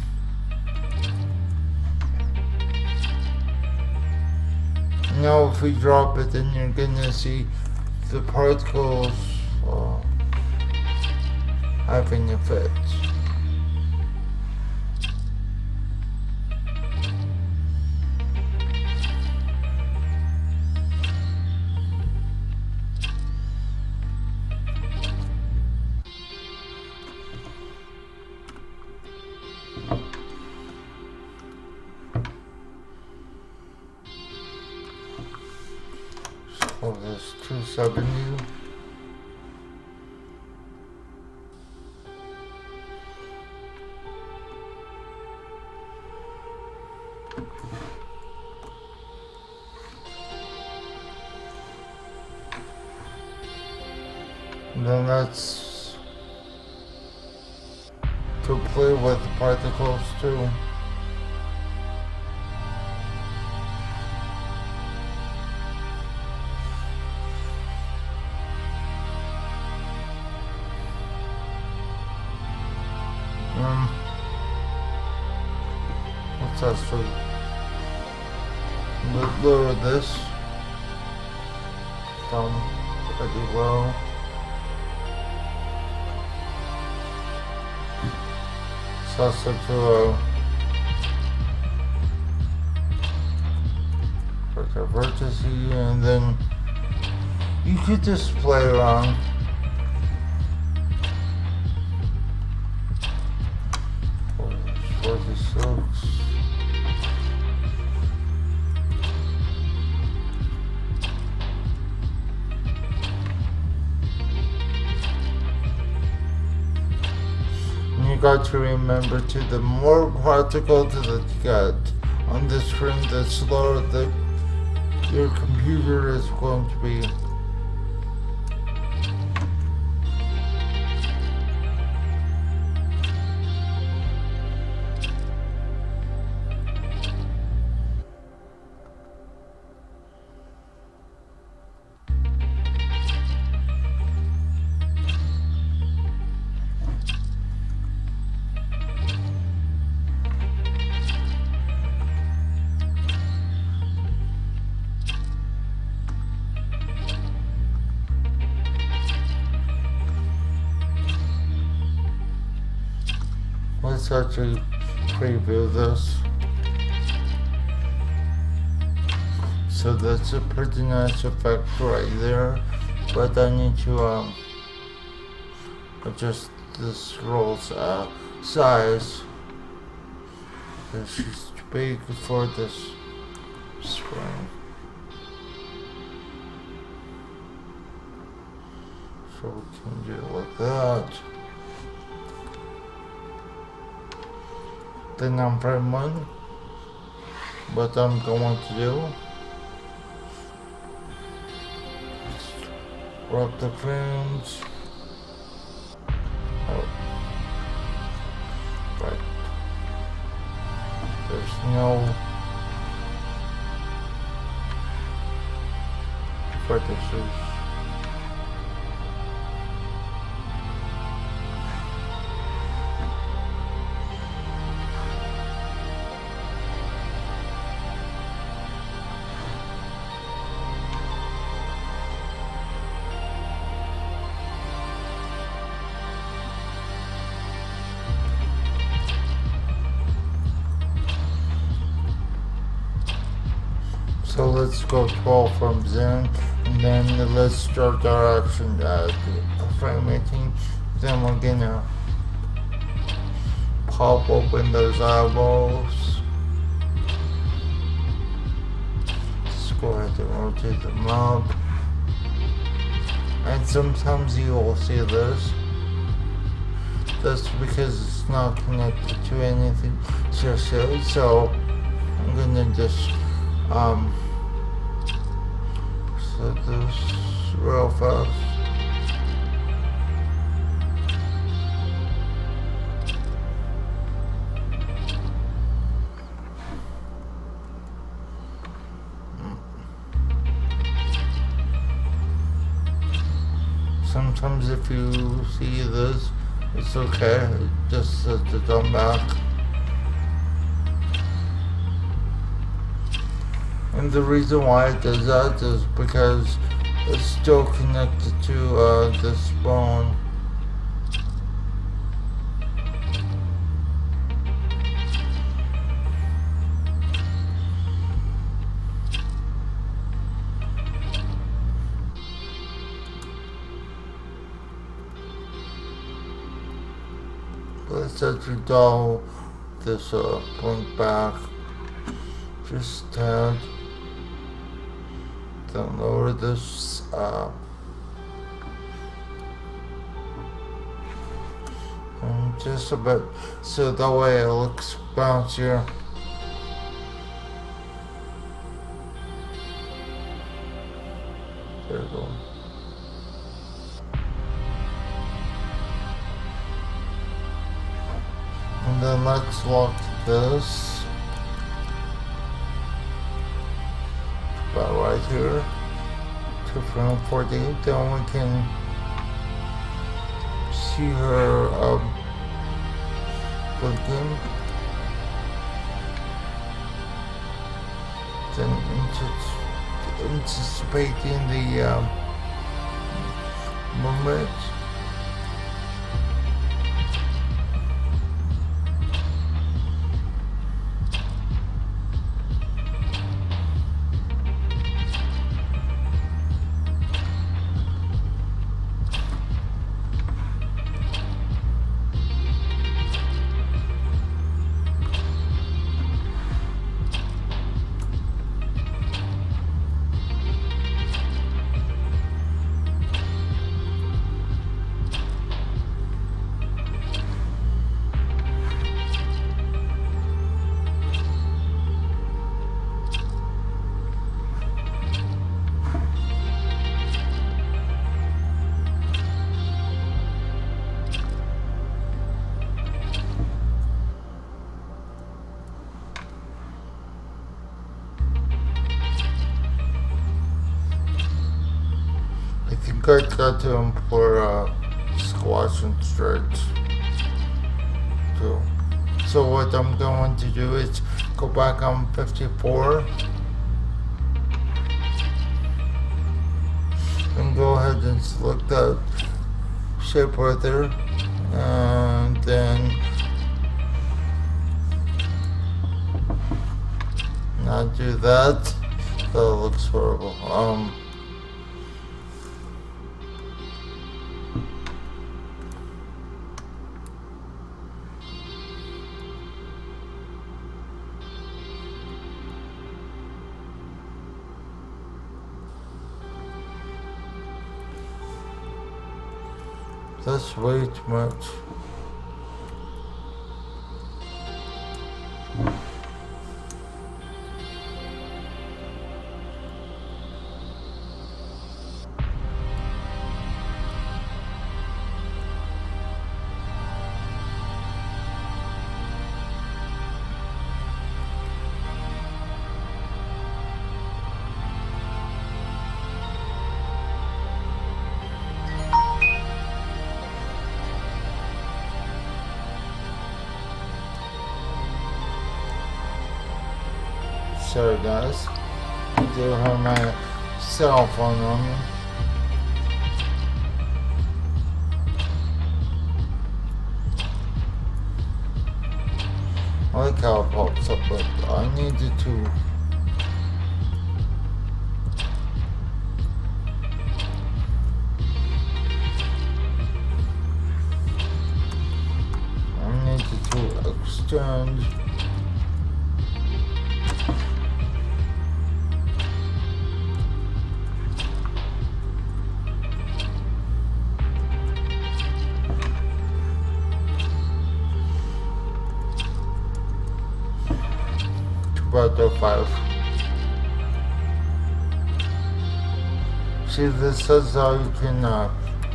Now if we drop it, then you're gonna see the particles having effects. Oh, this 270. Then that's to play with particles too. Let's actually lower this down pretty low. Also to like a vertex, and then you could just play around. got to remember to the more particle that you get on the screen, the slower your computer is going to be. Let's actually preview this. So that's a pretty nice effect right there, but I need to adjust this girl's size because she's too big for this screen. So we can do it like that. The number one, what I'm going to do is rub the frames. Oh, right. There's no vertices. So let's go 12 frames in, and then let's start our action at frame 18. Then we're gonna pop open those eyeballs. Just go ahead and rotate them up. And sometimes you will see this. That's because it's not connected to anything just yet. So I'm gonna just set this real fast. Sometimes if you see this, it's okay, just set the thumb back. And the reason why it does that is because it's still connected to this bone. Let's actually dial this blink back just a tad. Then lower this just a bit, so that way it looks bouncier. There we go. And then let's lock this about right here to frame 48. Then we can see her blinking. Then anticipating the movement. got to employ squats and stretch too. So what I'm going to do is go back on 54 and go ahead and select that shape right there, and then not do that. That looks horrible. That's way too much. Sorry guys, I do have my cell phone on me. I like how it pops up, but I needed to extend about the 5. See, this is how you can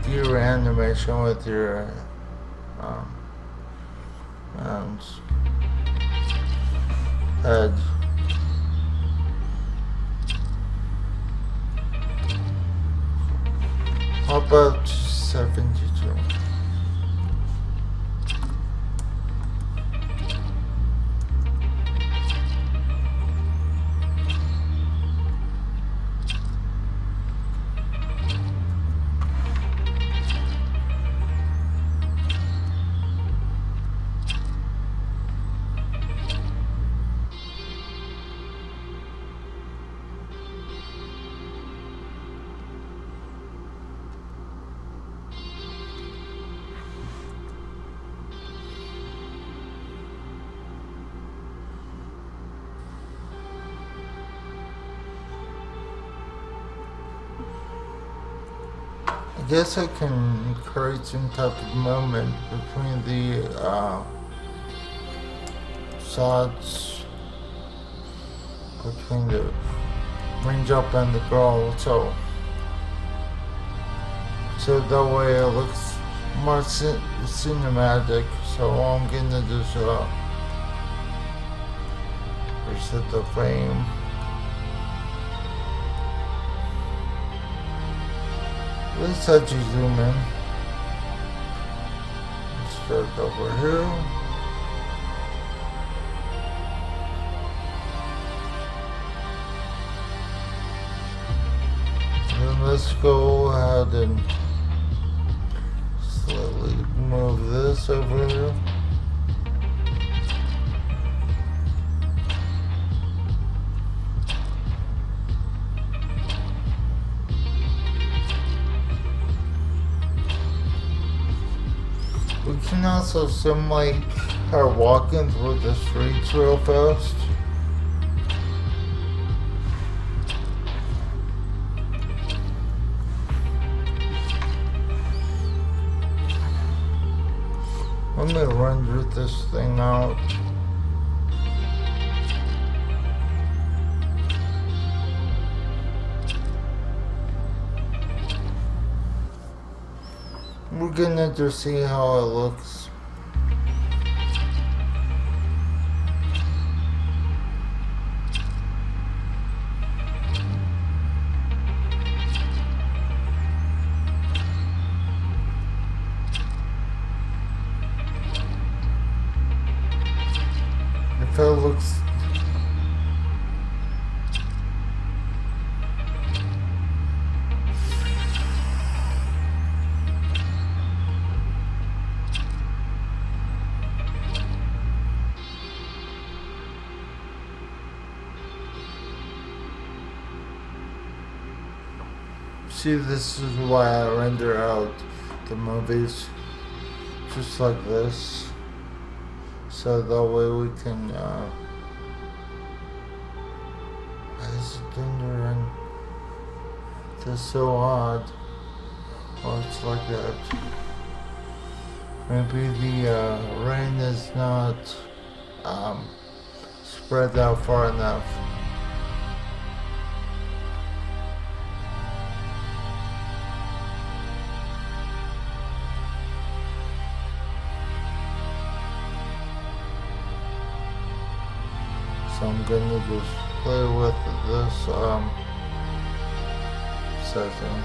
do your animation with your hands, head. How about 72? I guess I can create some type of moment between the shots, between the range up and the girl, so that way it looks more cinematic. So I'm gonna just reset the frame. Let's touch you zoom in. Let's start over here. And let's go ahead and slightly move this over here. We can also simulate her walking through the streets real fast. Let me render this thing out. We're gonna just see how it looks. See, this is why I render out the movies just like this, so that way we can, why is it rendering? That's so odd. Oh, it's like that. Maybe the rain is not spread out far enough. So I'm gonna just play with this setting.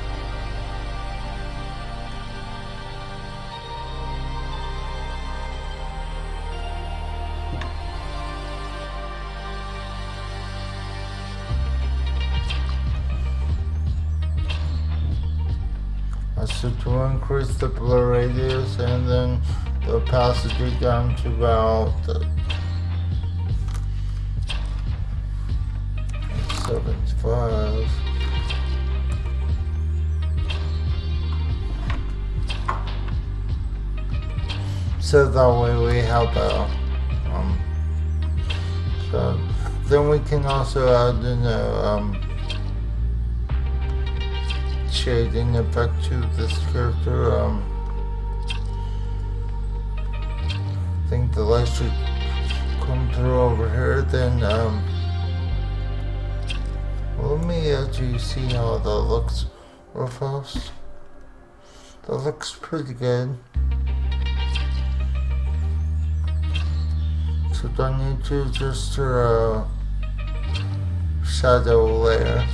I said to increase the blur radius and then the opacity down to about 75. So that way we have so then we can also add in shading effect to this character. I think the light should come through over here. Then let me actually see how that looks real fast. That looks pretty good. So don't need to just shadow layer.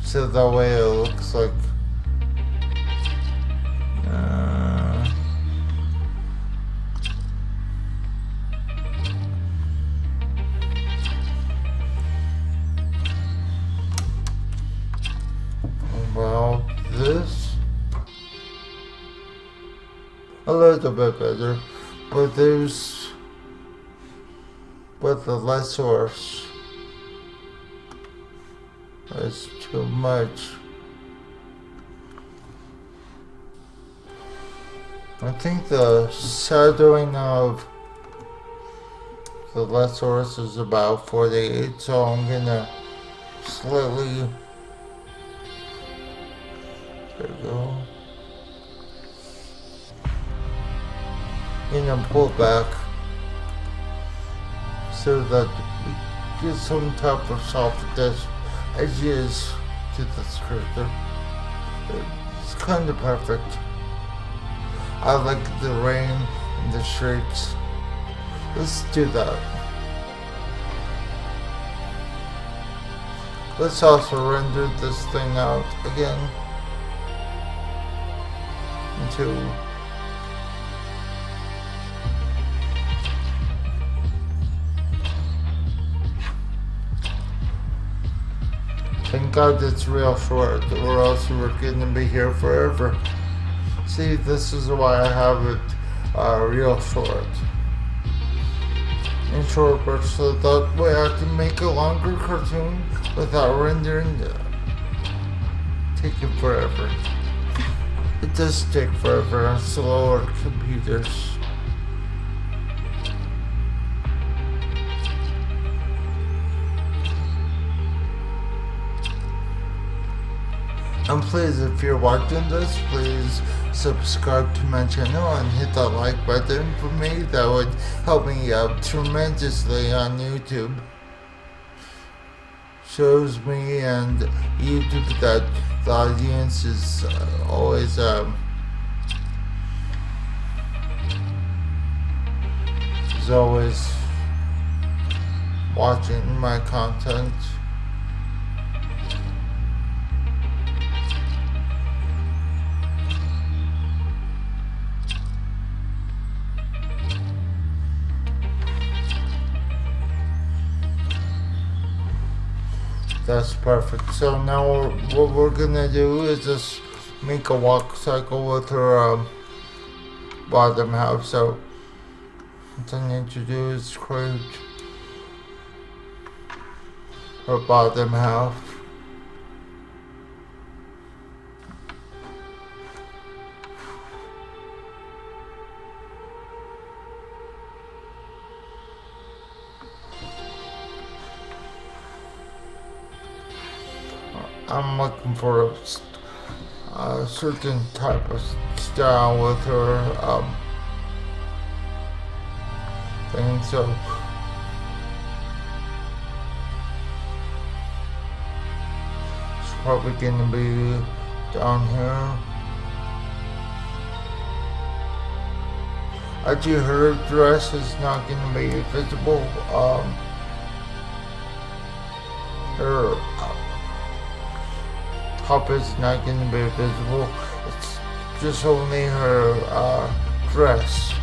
So that way it looks like well, this a little bit better, but there's but the light source is too much. I think the shadowing of the light source is about 48, so I'm gonna slightly, there we go, pull back so that we get some type of softness edges to this character. It's kind of perfect. I like the rain and the streaks. Let's do that. Let's also render this thing out again into thank God it's real short, or else we're gonna be here forever. See, this is why I have it real short. In short bursts, so that way I can make a longer cartoon without rendering it. Taking forever. It does take forever on slower computers. And please, if you're watching this, please subscribe to my channel and hit that like button for me. That would help me out tremendously on YouTube. Shows me and YouTube that the audience is always watching my content. That's perfect. So now what we're gonna do is just make a walk cycle with her bottom half. So what I need to do is create her bottom half. I'm looking for a certain type of style with her thing, so it's probably gonna be down here. Actually, her dress is not gonna be visible. Her top is not going to be visible. It's just only her dress.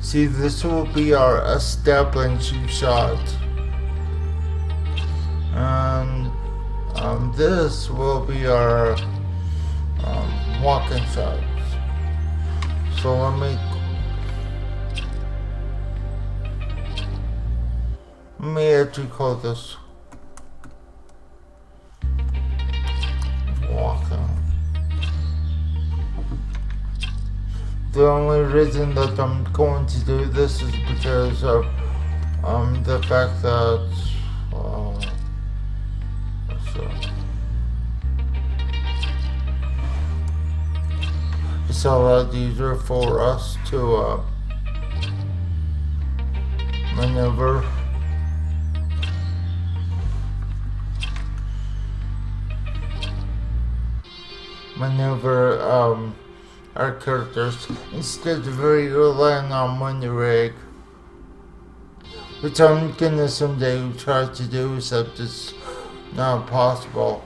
See, this will be our establishing shot, and this will be our walking shot. So let me actually call this walking. The only reason that I'm going to do this is because of the fact that it's a lot easier for us to maneuver. Our characters instead of relying on one rig, which I'm gonna someday try to do, except it's not possible.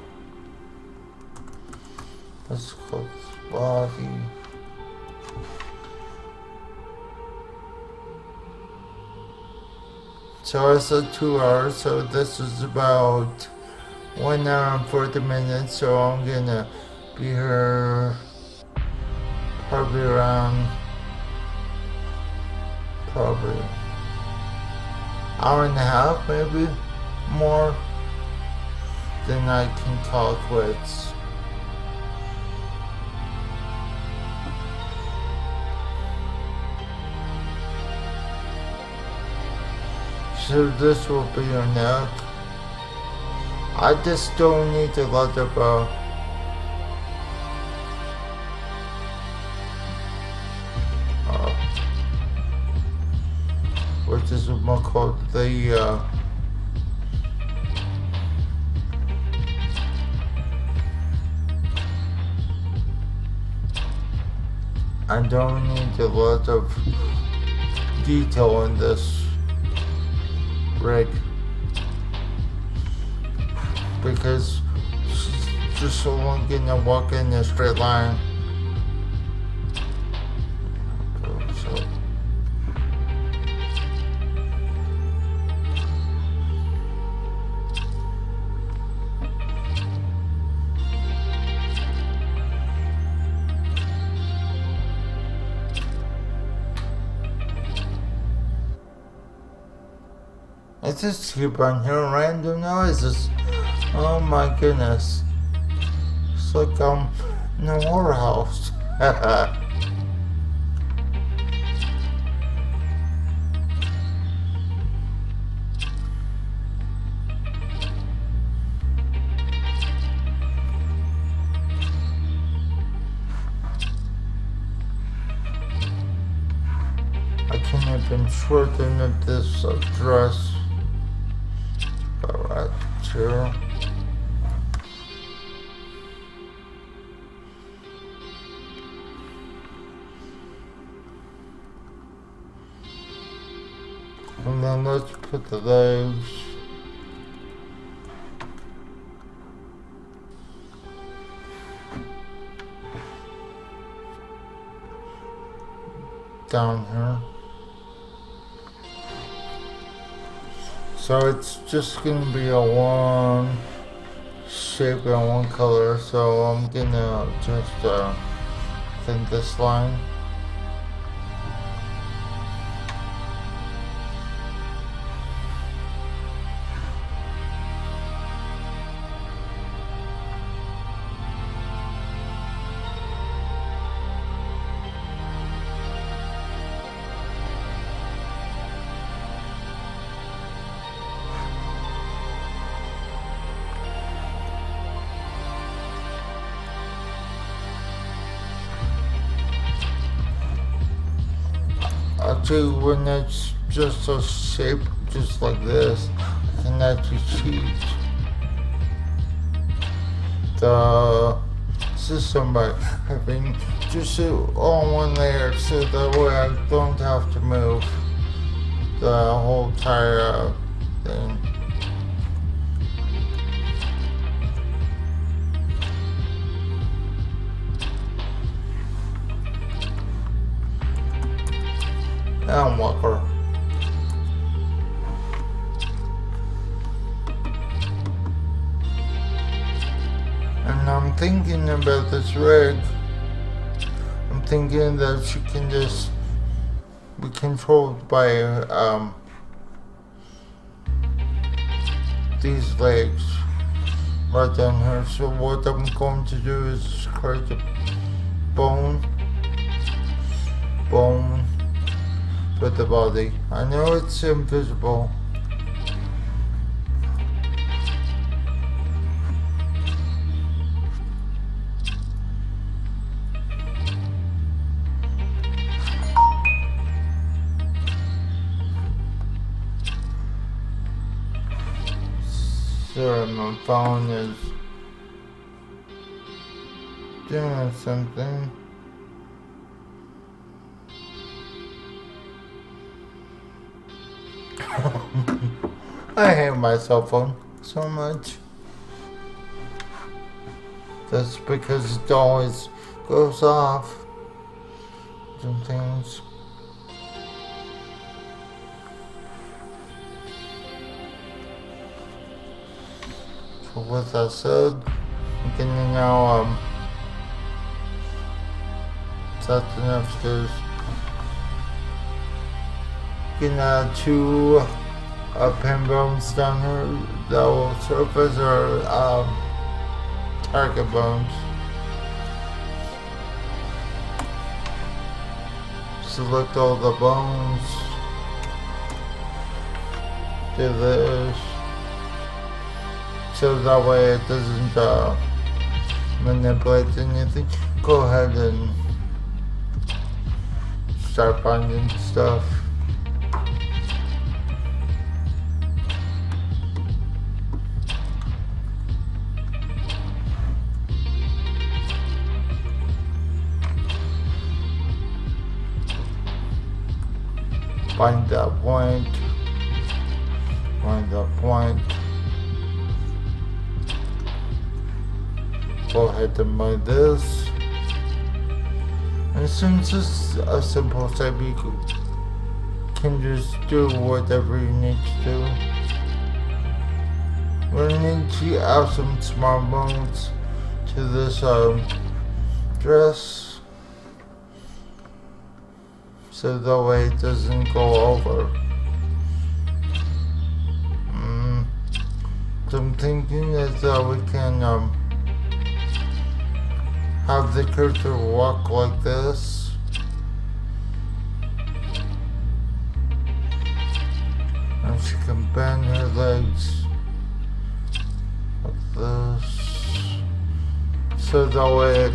Let's go body. So I said 2 hours, so this is about 1 hour and 40 minutes, so I'm gonna be here probably around hour and a half, maybe more. Then I can call it quits. So this will be your neck. I just don't need a lot of which is what called the I don't need a lot of detail in this rig because she's just only gonna walk in a straight line. So I just keep on hearing random noises. Oh my goodness. It's like I'm in a warehouse. I can't even shorten this dress. Alright, sure. And then let's put the legs. down here. So it's just gonna be a one shape and one color. So I'm gonna just thin this line. Actually, when it's just a shape just like this, I can actually cheat the system by having just it on one layer, so that way I don't have to move the whole entire thing. And walker. And I'm thinking about this rig. I'm thinking that she can just be controlled by these legs right down here. So what I'm going to do is create a bone for the body. I know it's invisible. Sorry, my phone is doing something. I hate my cell phone so much. That's because it always goes off. Some things. So with that said, I'm gonna now set enough to gonna add two pin bones down here that will serve as our target bones. Select all the bones. Do this. So that way it doesn't manipulate anything. Go ahead and start finding stuff. Find that point. Find that point. Go ahead and move this. And since it's a simple step, you can just do whatever you need to do. We're gonna need to add some smart bones to this dress, so that way it doesn't go over. So I'm thinking that we can have the character walk like this. And she can bend her legs like this. So that way it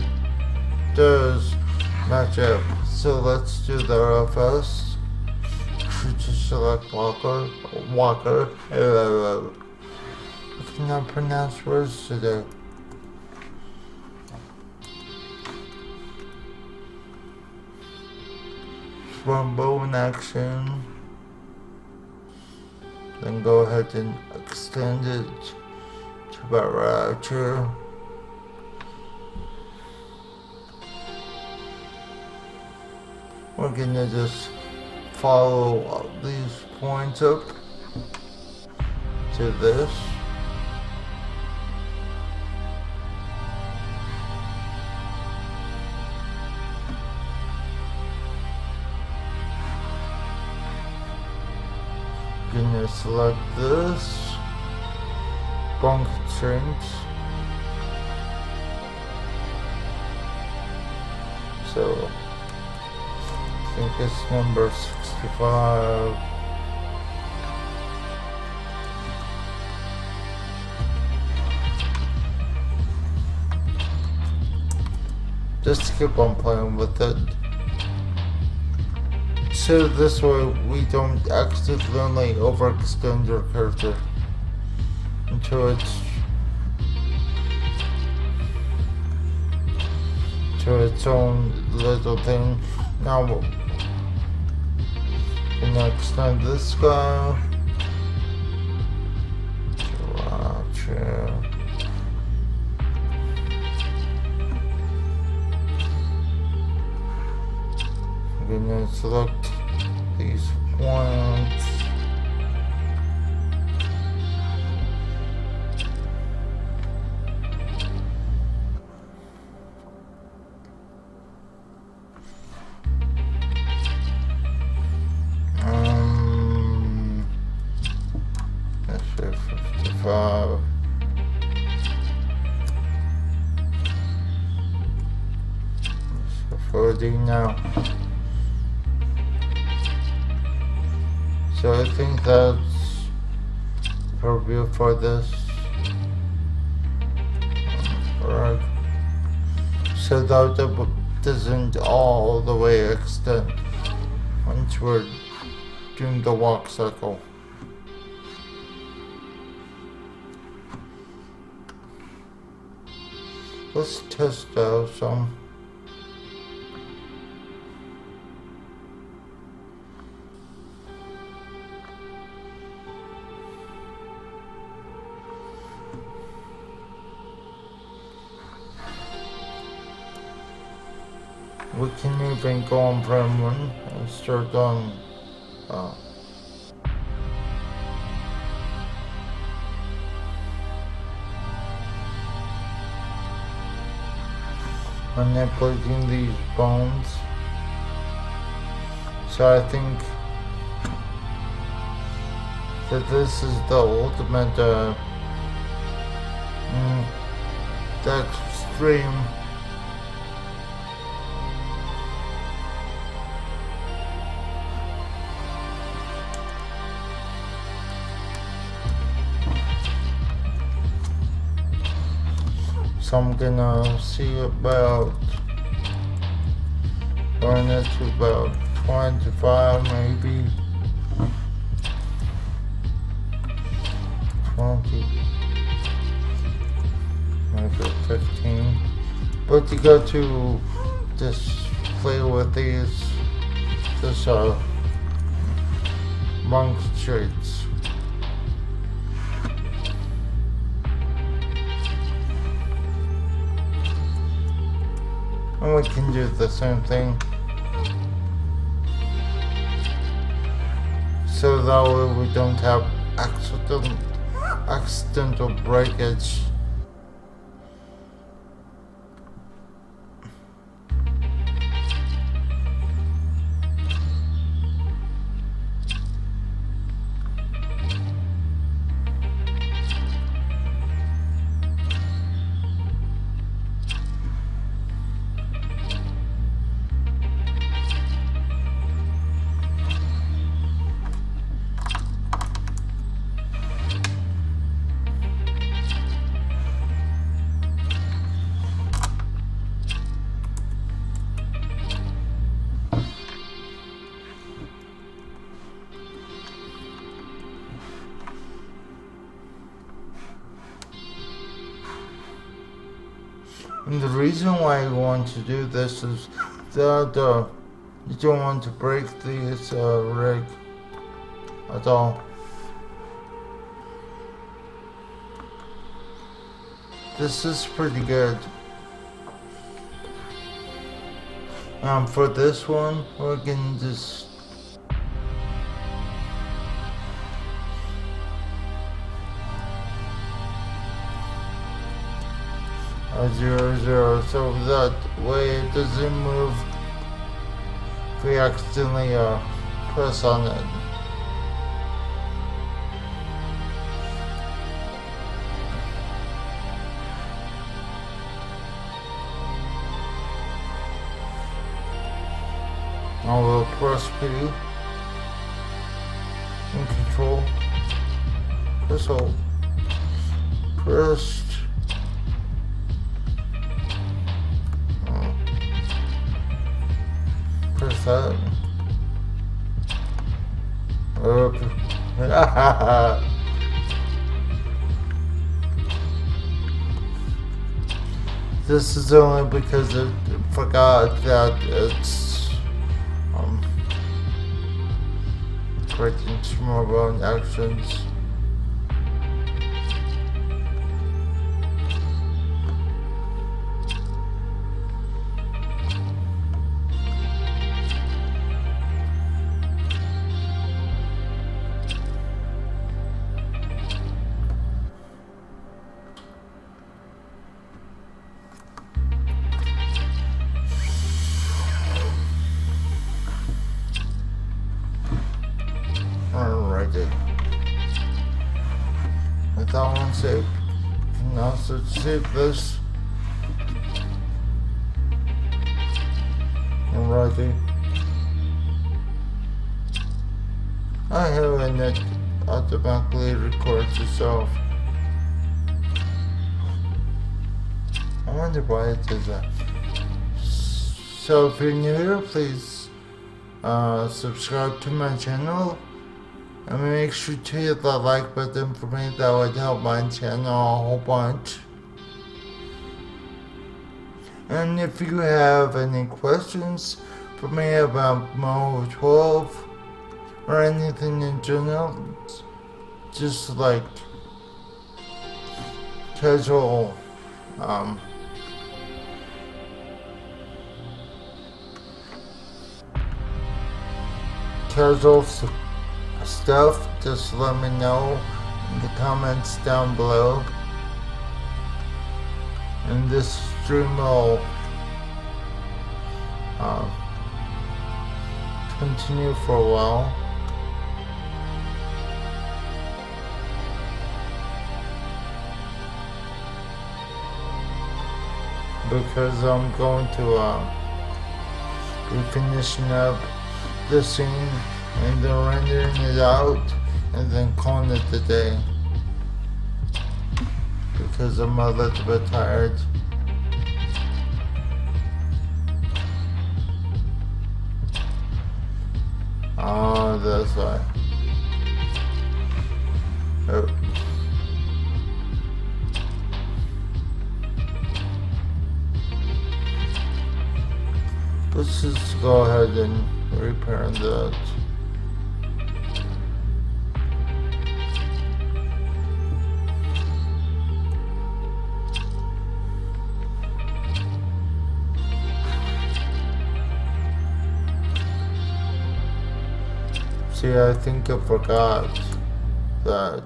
does match up. So let's do the RFS. Just select walker. I cannot pronounce words today. From bone action. Then go ahead and extend it to about right here. We're gonna just follow these points up to this. Gonna select this bone constraints. So I think it's number 65. Just keep on playing with it. So this way we don't accidentally overextend your character into its own little thing. Now we're gonna extend this guy. Gotcha. I'm gonna select these points. That's 55. So 40 now. So I think that's purview for this. Alright. So that doesn't all the way extend once we're doing the walk cycle. Let's test out some. We can even go on prime 1 and start on manipulating these bones. So I think that this is the ultimate the extreme so I'm gonna see about going it to about 25 maybe 20 maybe 15, but you got to just play with these monk traits. And we can do the same thing. So that way we don't have accidental breakage. And the reason why you want to do this is that you don't want to break this rig at all. This is pretty good. For this one, we're gonna just 0, so that way it doesn't move if we accidentally press on it. Now we'll press P and control. Press hold. Pressed. Press that. This is only because it forgot that it's creating small actions. Alrighty. With that one saved. Now so save this. Alrighty. I have a net automatically records itself. I wonder why it does that. So if you're new here, please subscribe to my channel. And make sure to hit that like button for me. That would help my channel a whole bunch. And if you have any questions for me about Mo 12 or anything in general, just like casual stuff, just let me know in the comments down below, and this stream will continue for a while. Because I'm going to be finishing up the scene and then rendering it out and then calling it a day, because I'm a little bit tired. Oh, that's why. Oh. Let's just go ahead and repair that. See, I think I forgot that.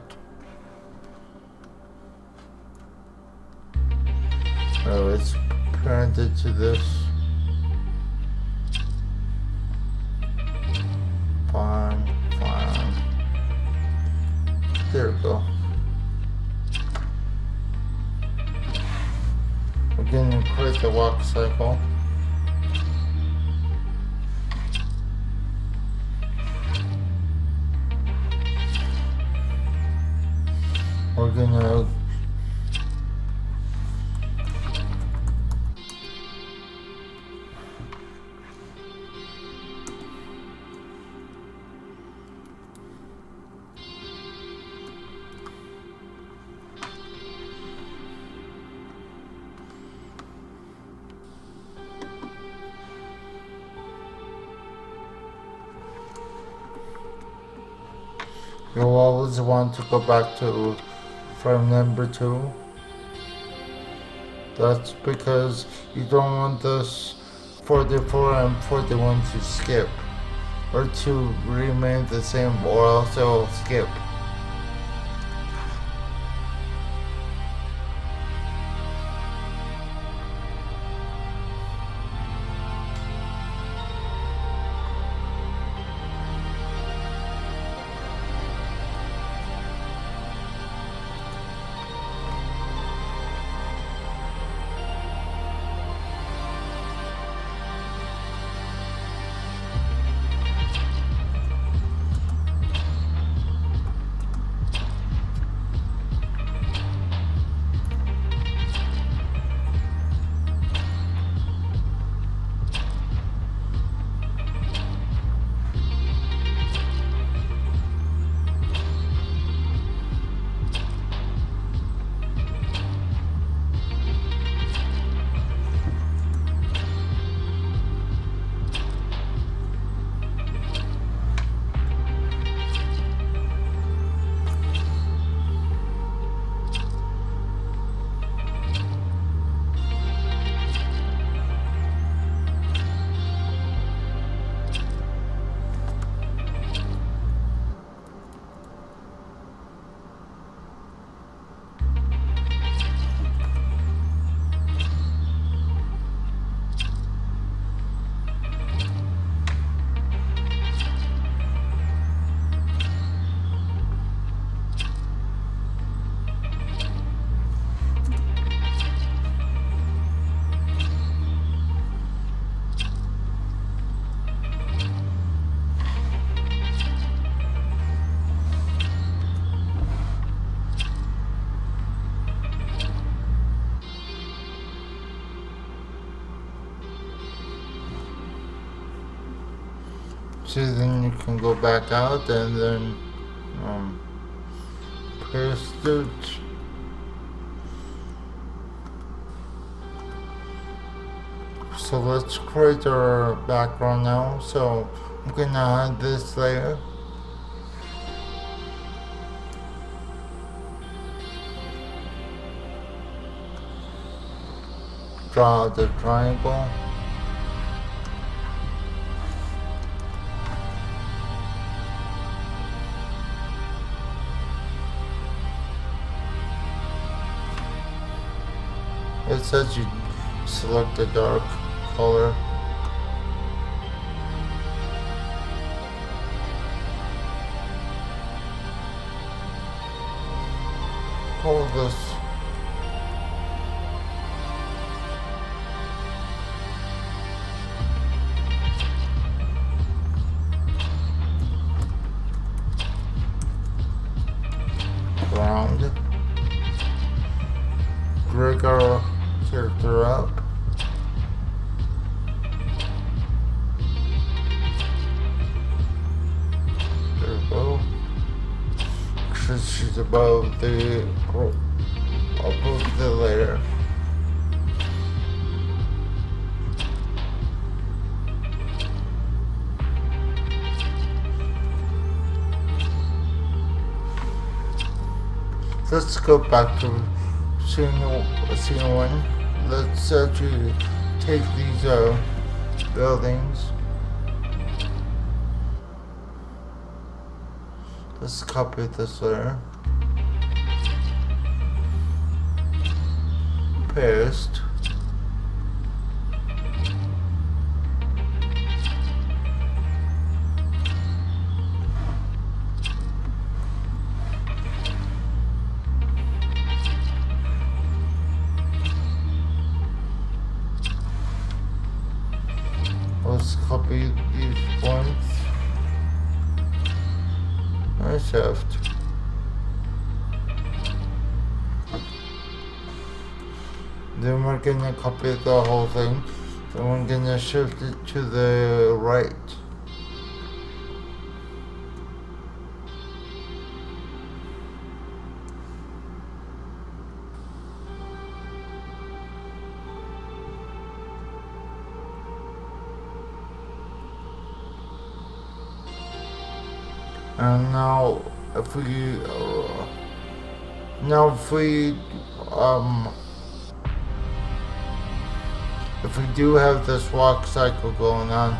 Oh, it's parented to this. Fine. There we go. We're going to create the walk cycle. We're gonna you'll always want to go back to frame number 2. That's because you don't want this 44 and 41 to skip, or to remain the same, or also skip. So then you can go back out and then paste it. So let's create our background now. So I'm gonna add this layer. Draw the triangle. It says you select a dark color. Call this ground. Drag our character up. There we go. She's above the layer. Let's go back to scene 1. Let's actually take these buildings. Let's copy this layer. Paste. Let's copy these points and shift. Then we're gonna copy the whole thing. Then we're gonna shift it to the right. And now if we if we do have this walk cycle going on,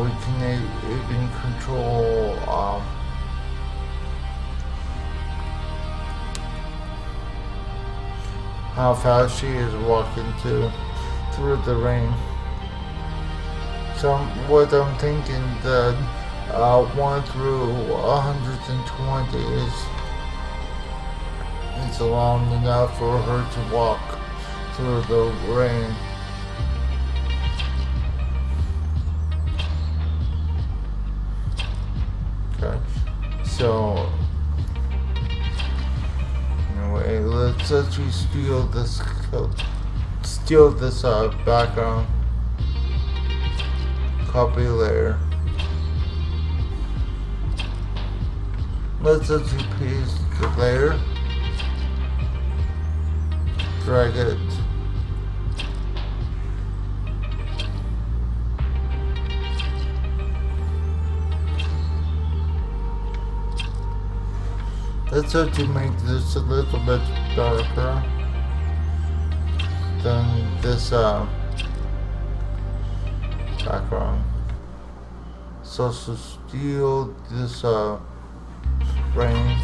we can even control how fast she is walking through the rain. So what I'm thinking that 1 through 120 is long enough for her to walk through the rain. Okay, so anyway, let's actually steal this background, copy layer. Let's actually paste the layer, drag it, let's actually make this a little bit darker than this background. So steal this rain,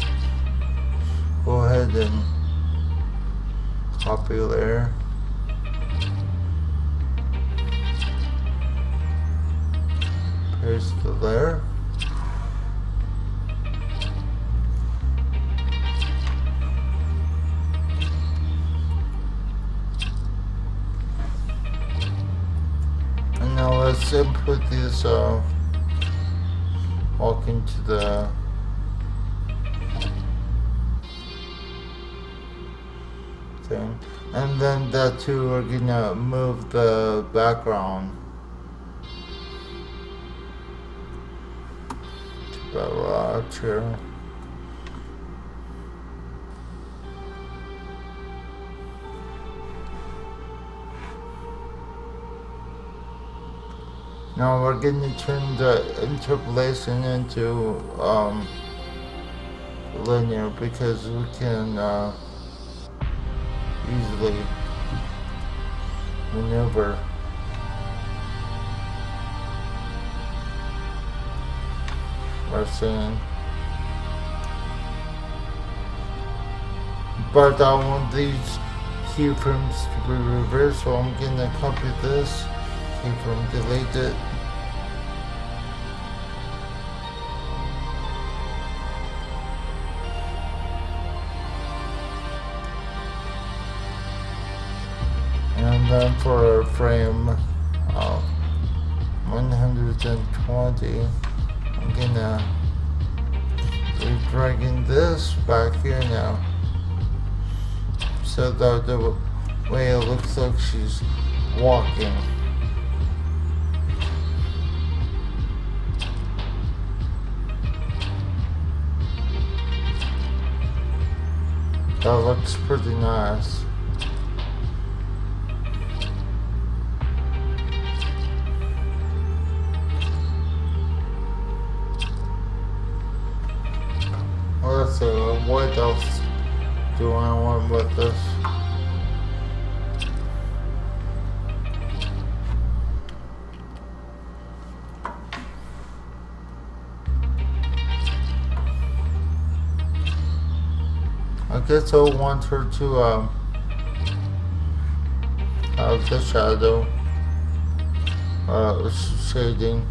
go ahead and copy layer, paste the layer, and now let's input this walk into the thing, and then that too, we're gonna move the background to about here. Now we're gonna turn the interpolation into linear, because we can easily maneuver our scene. But I want these keyframes to be reversed, so I'm gonna copy this keyframe, delete it. And then for our frame 120, I'm gonna be dragging this back here now, so that the way it looks like she's walking. That looks pretty nice. Let's see, what else do I want with this? I guess I want her to have the shadow shading.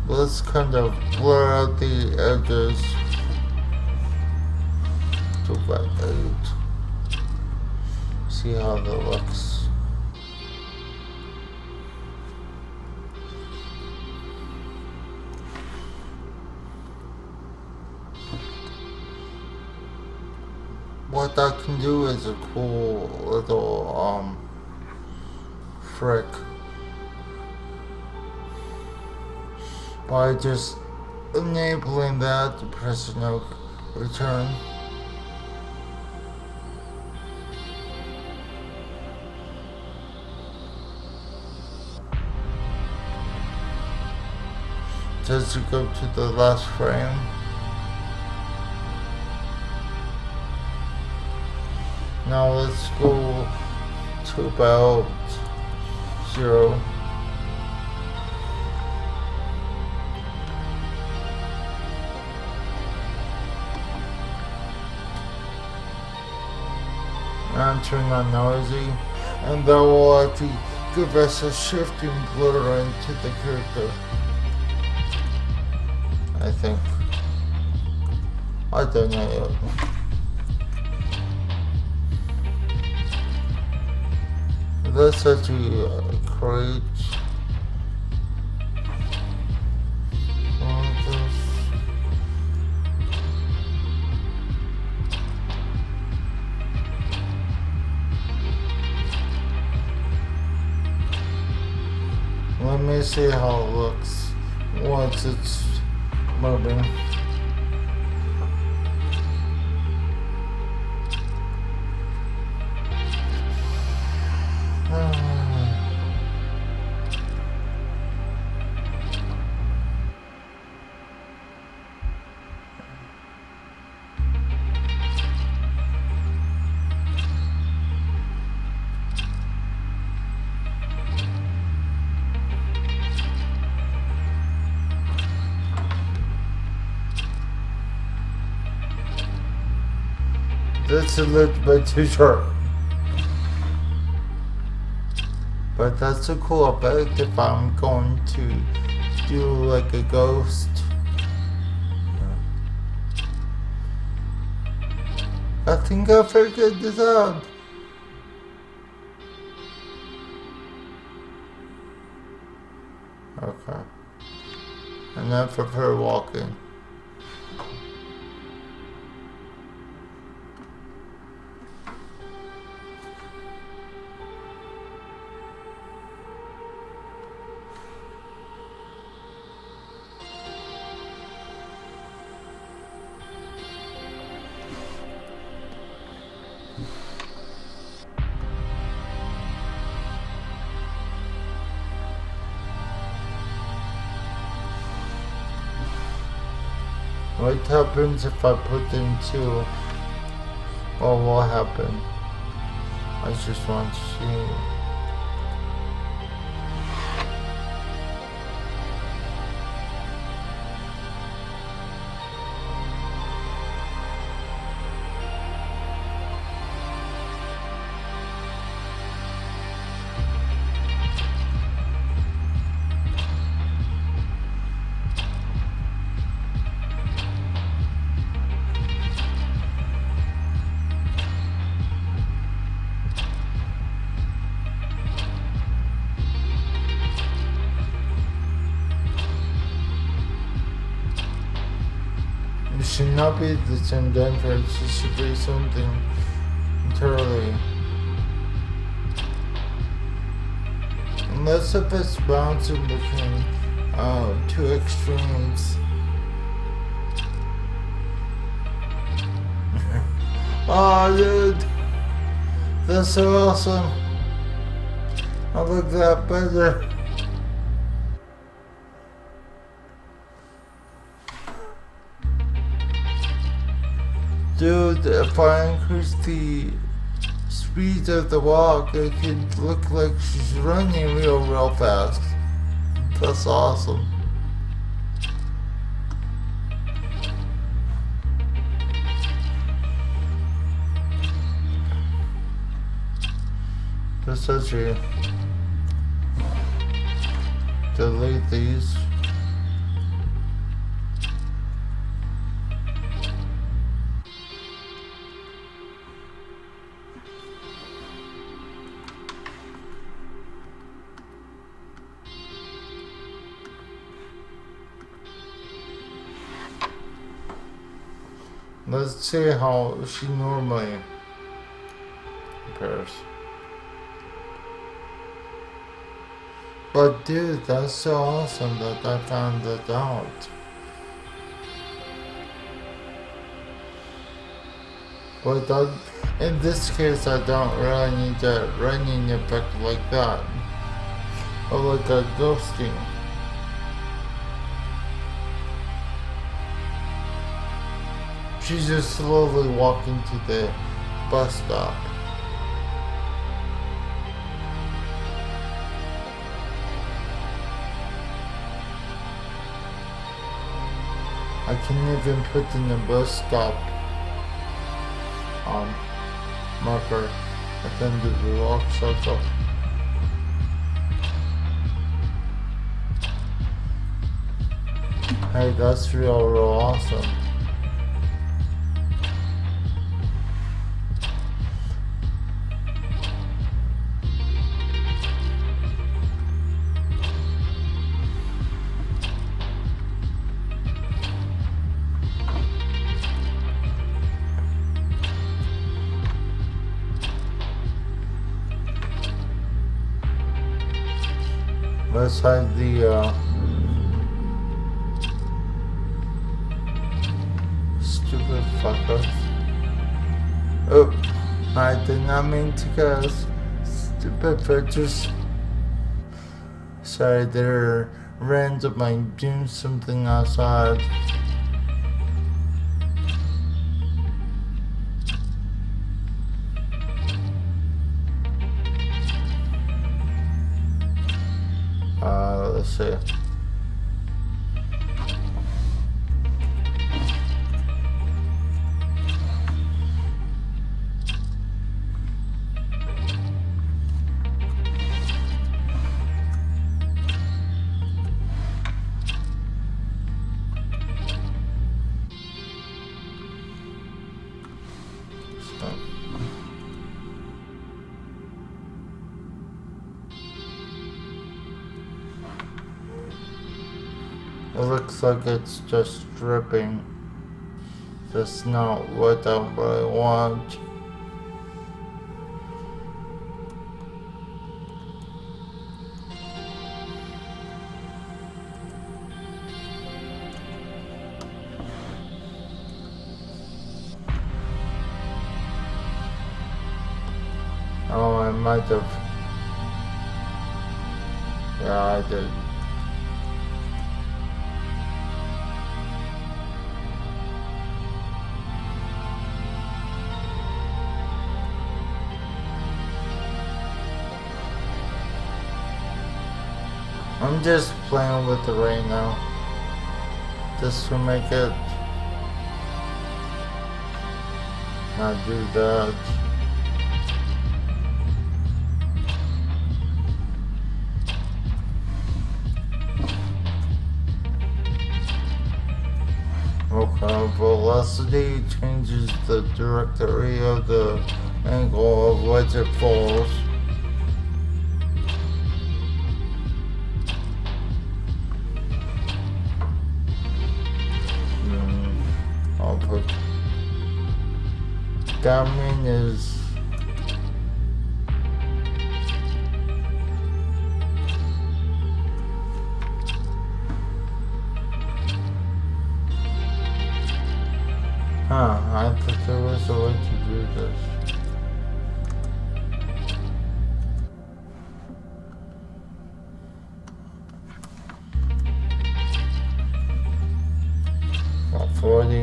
Let's kind of blur out the edges to about 8. See how that looks. What I can do is a cool little trick by just enabling that to press no return. Just to go to the last frame. Now let's go to about 0. And turn on noisy, and that will actually give us a shifting blur into the character. I think. I don't know yet. Let's actually create one of those. Let me see how it looks once it's moving. That's a little bit too short. But that's a cool effect if I'm going to do like a ghost. I think I figured this out. Okay. Enough of her walking. What happens if I put into what will happen? I just want to see. It should not be the same difference, it should be something entirely. Unless if it's bouncing between two extremes. Oh dude, that's so awesome. I like that better. Dude, if I increase the speed of the walk, it could look like she's running real fast. That's awesome. Just as you delete these. Let's see how she normally compares. But dude, that's so awesome that I found that out. But that, in this case, I don't really need that running effect like that. Or like a ghosting. She's just slowly walking to the bus stop. I can even put in the bus stop marker at the end of the walk circle. Hey, that's real awesome. Let's hide the stupid fuckers. Oh, I did not mean to cuss. Stupid bitches. Sorry, they're randomly doing something outside. Let's see. It looks like it's just dripping. That's not what I really want. Oh, I might have. Yeah, I did. I'm just playing with it right now. Just to make it not do that. Okay, velocity changes the trajectory of the angle of which it falls. I'll put Garmin is I thought there was a way to do this. Got 40.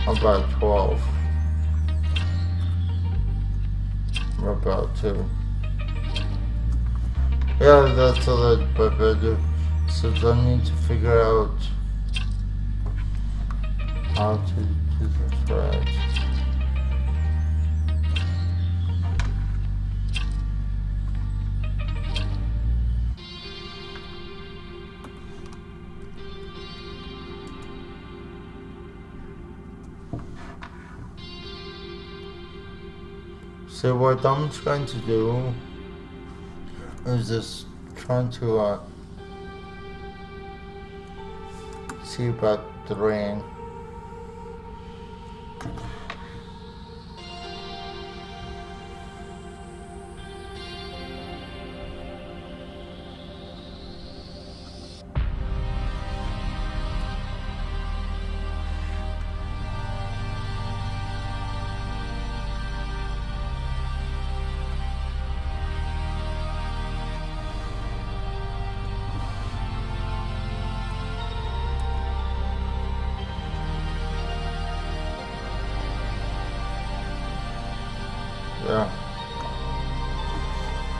About 12. About 2. Yeah, that's a little bit better. So I need to figure out how to do this right. So what I'm trying to do is just trying to see about the rain. Yeah.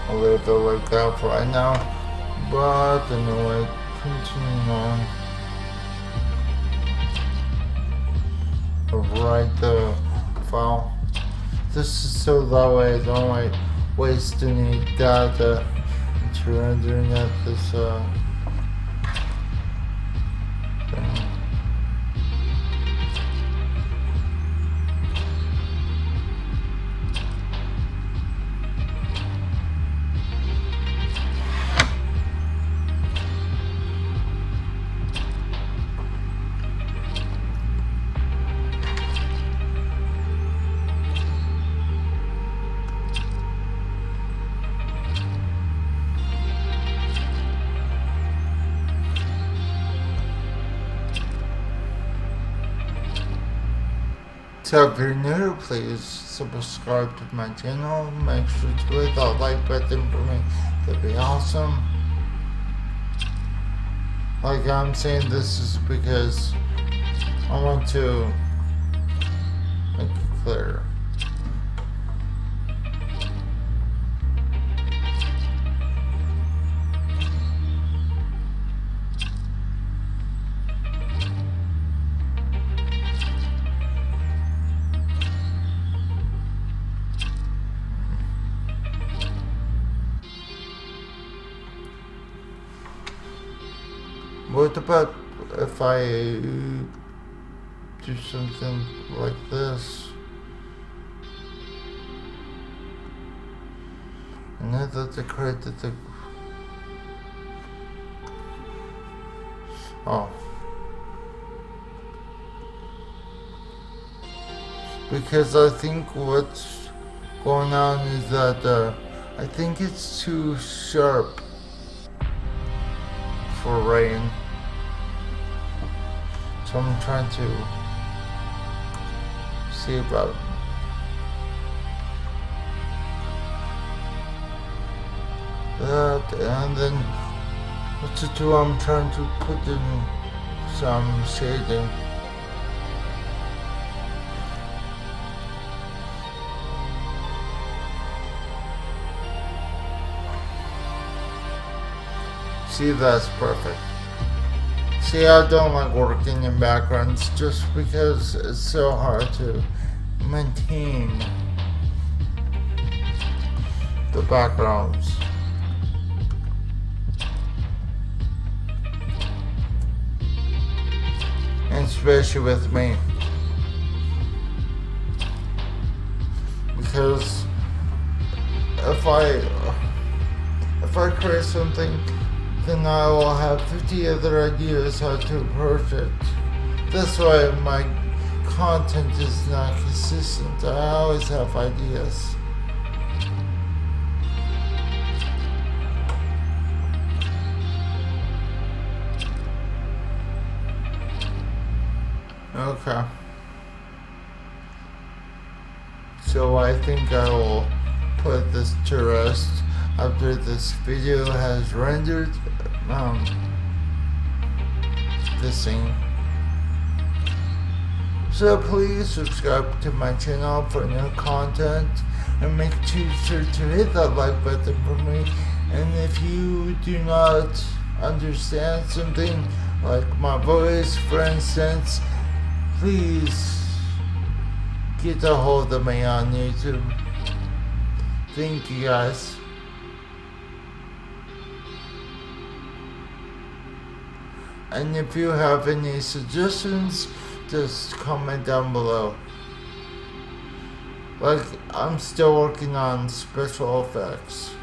I'll leave it like that for right now. But anyway, continuing on. Write the file. This is so that way I don't waste any data into rendering at this thing. So if you're new, please subscribe to my channel. Make sure to hit that like button for me. That'd be awesome. Like I'm saying, this is because I want to make it clear. What about if I do something like this? And now that I created the... Oh. Because I think what's going on is that I think it's too sharp for rain. So I'm trying to see about that, and then what to do, I'm trying to put in some shading. See, that's perfect. See, I don't like working in backgrounds just because it's so hard to maintain the backgrounds. And especially with me. Because if I create something, then I will have 50 other ideas how to approach it. That's why my content is not consistent. I always have ideas. Okay. So I think I will put this to rest after this video has rendered this thing. So please subscribe to my channel for new content and make sure to hit that like button for me. And if you do not understand something like my voice, for instance, please get a hold of me on YouTube. Thank you guys. And if you have any suggestions, just comment down below. Like, I'm still working on special effects.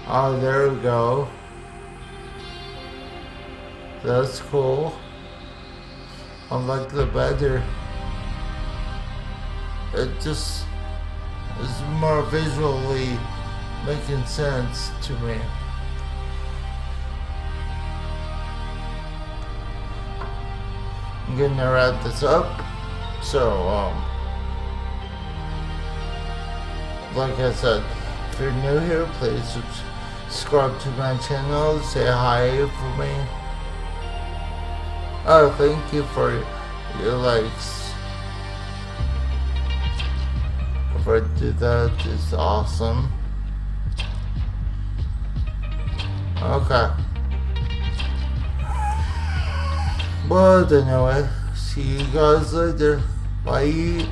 Oh, there we go. That's cool. I like the better. It just is more visually making sense to me. I'm gonna wrap this up. So, like I said, if you're new here, please subscribe to my channel, say hi for me. Oh, thank you for your likes. whenever I do that. It's awesome. Okay. But anyway, see you guys later. Bye.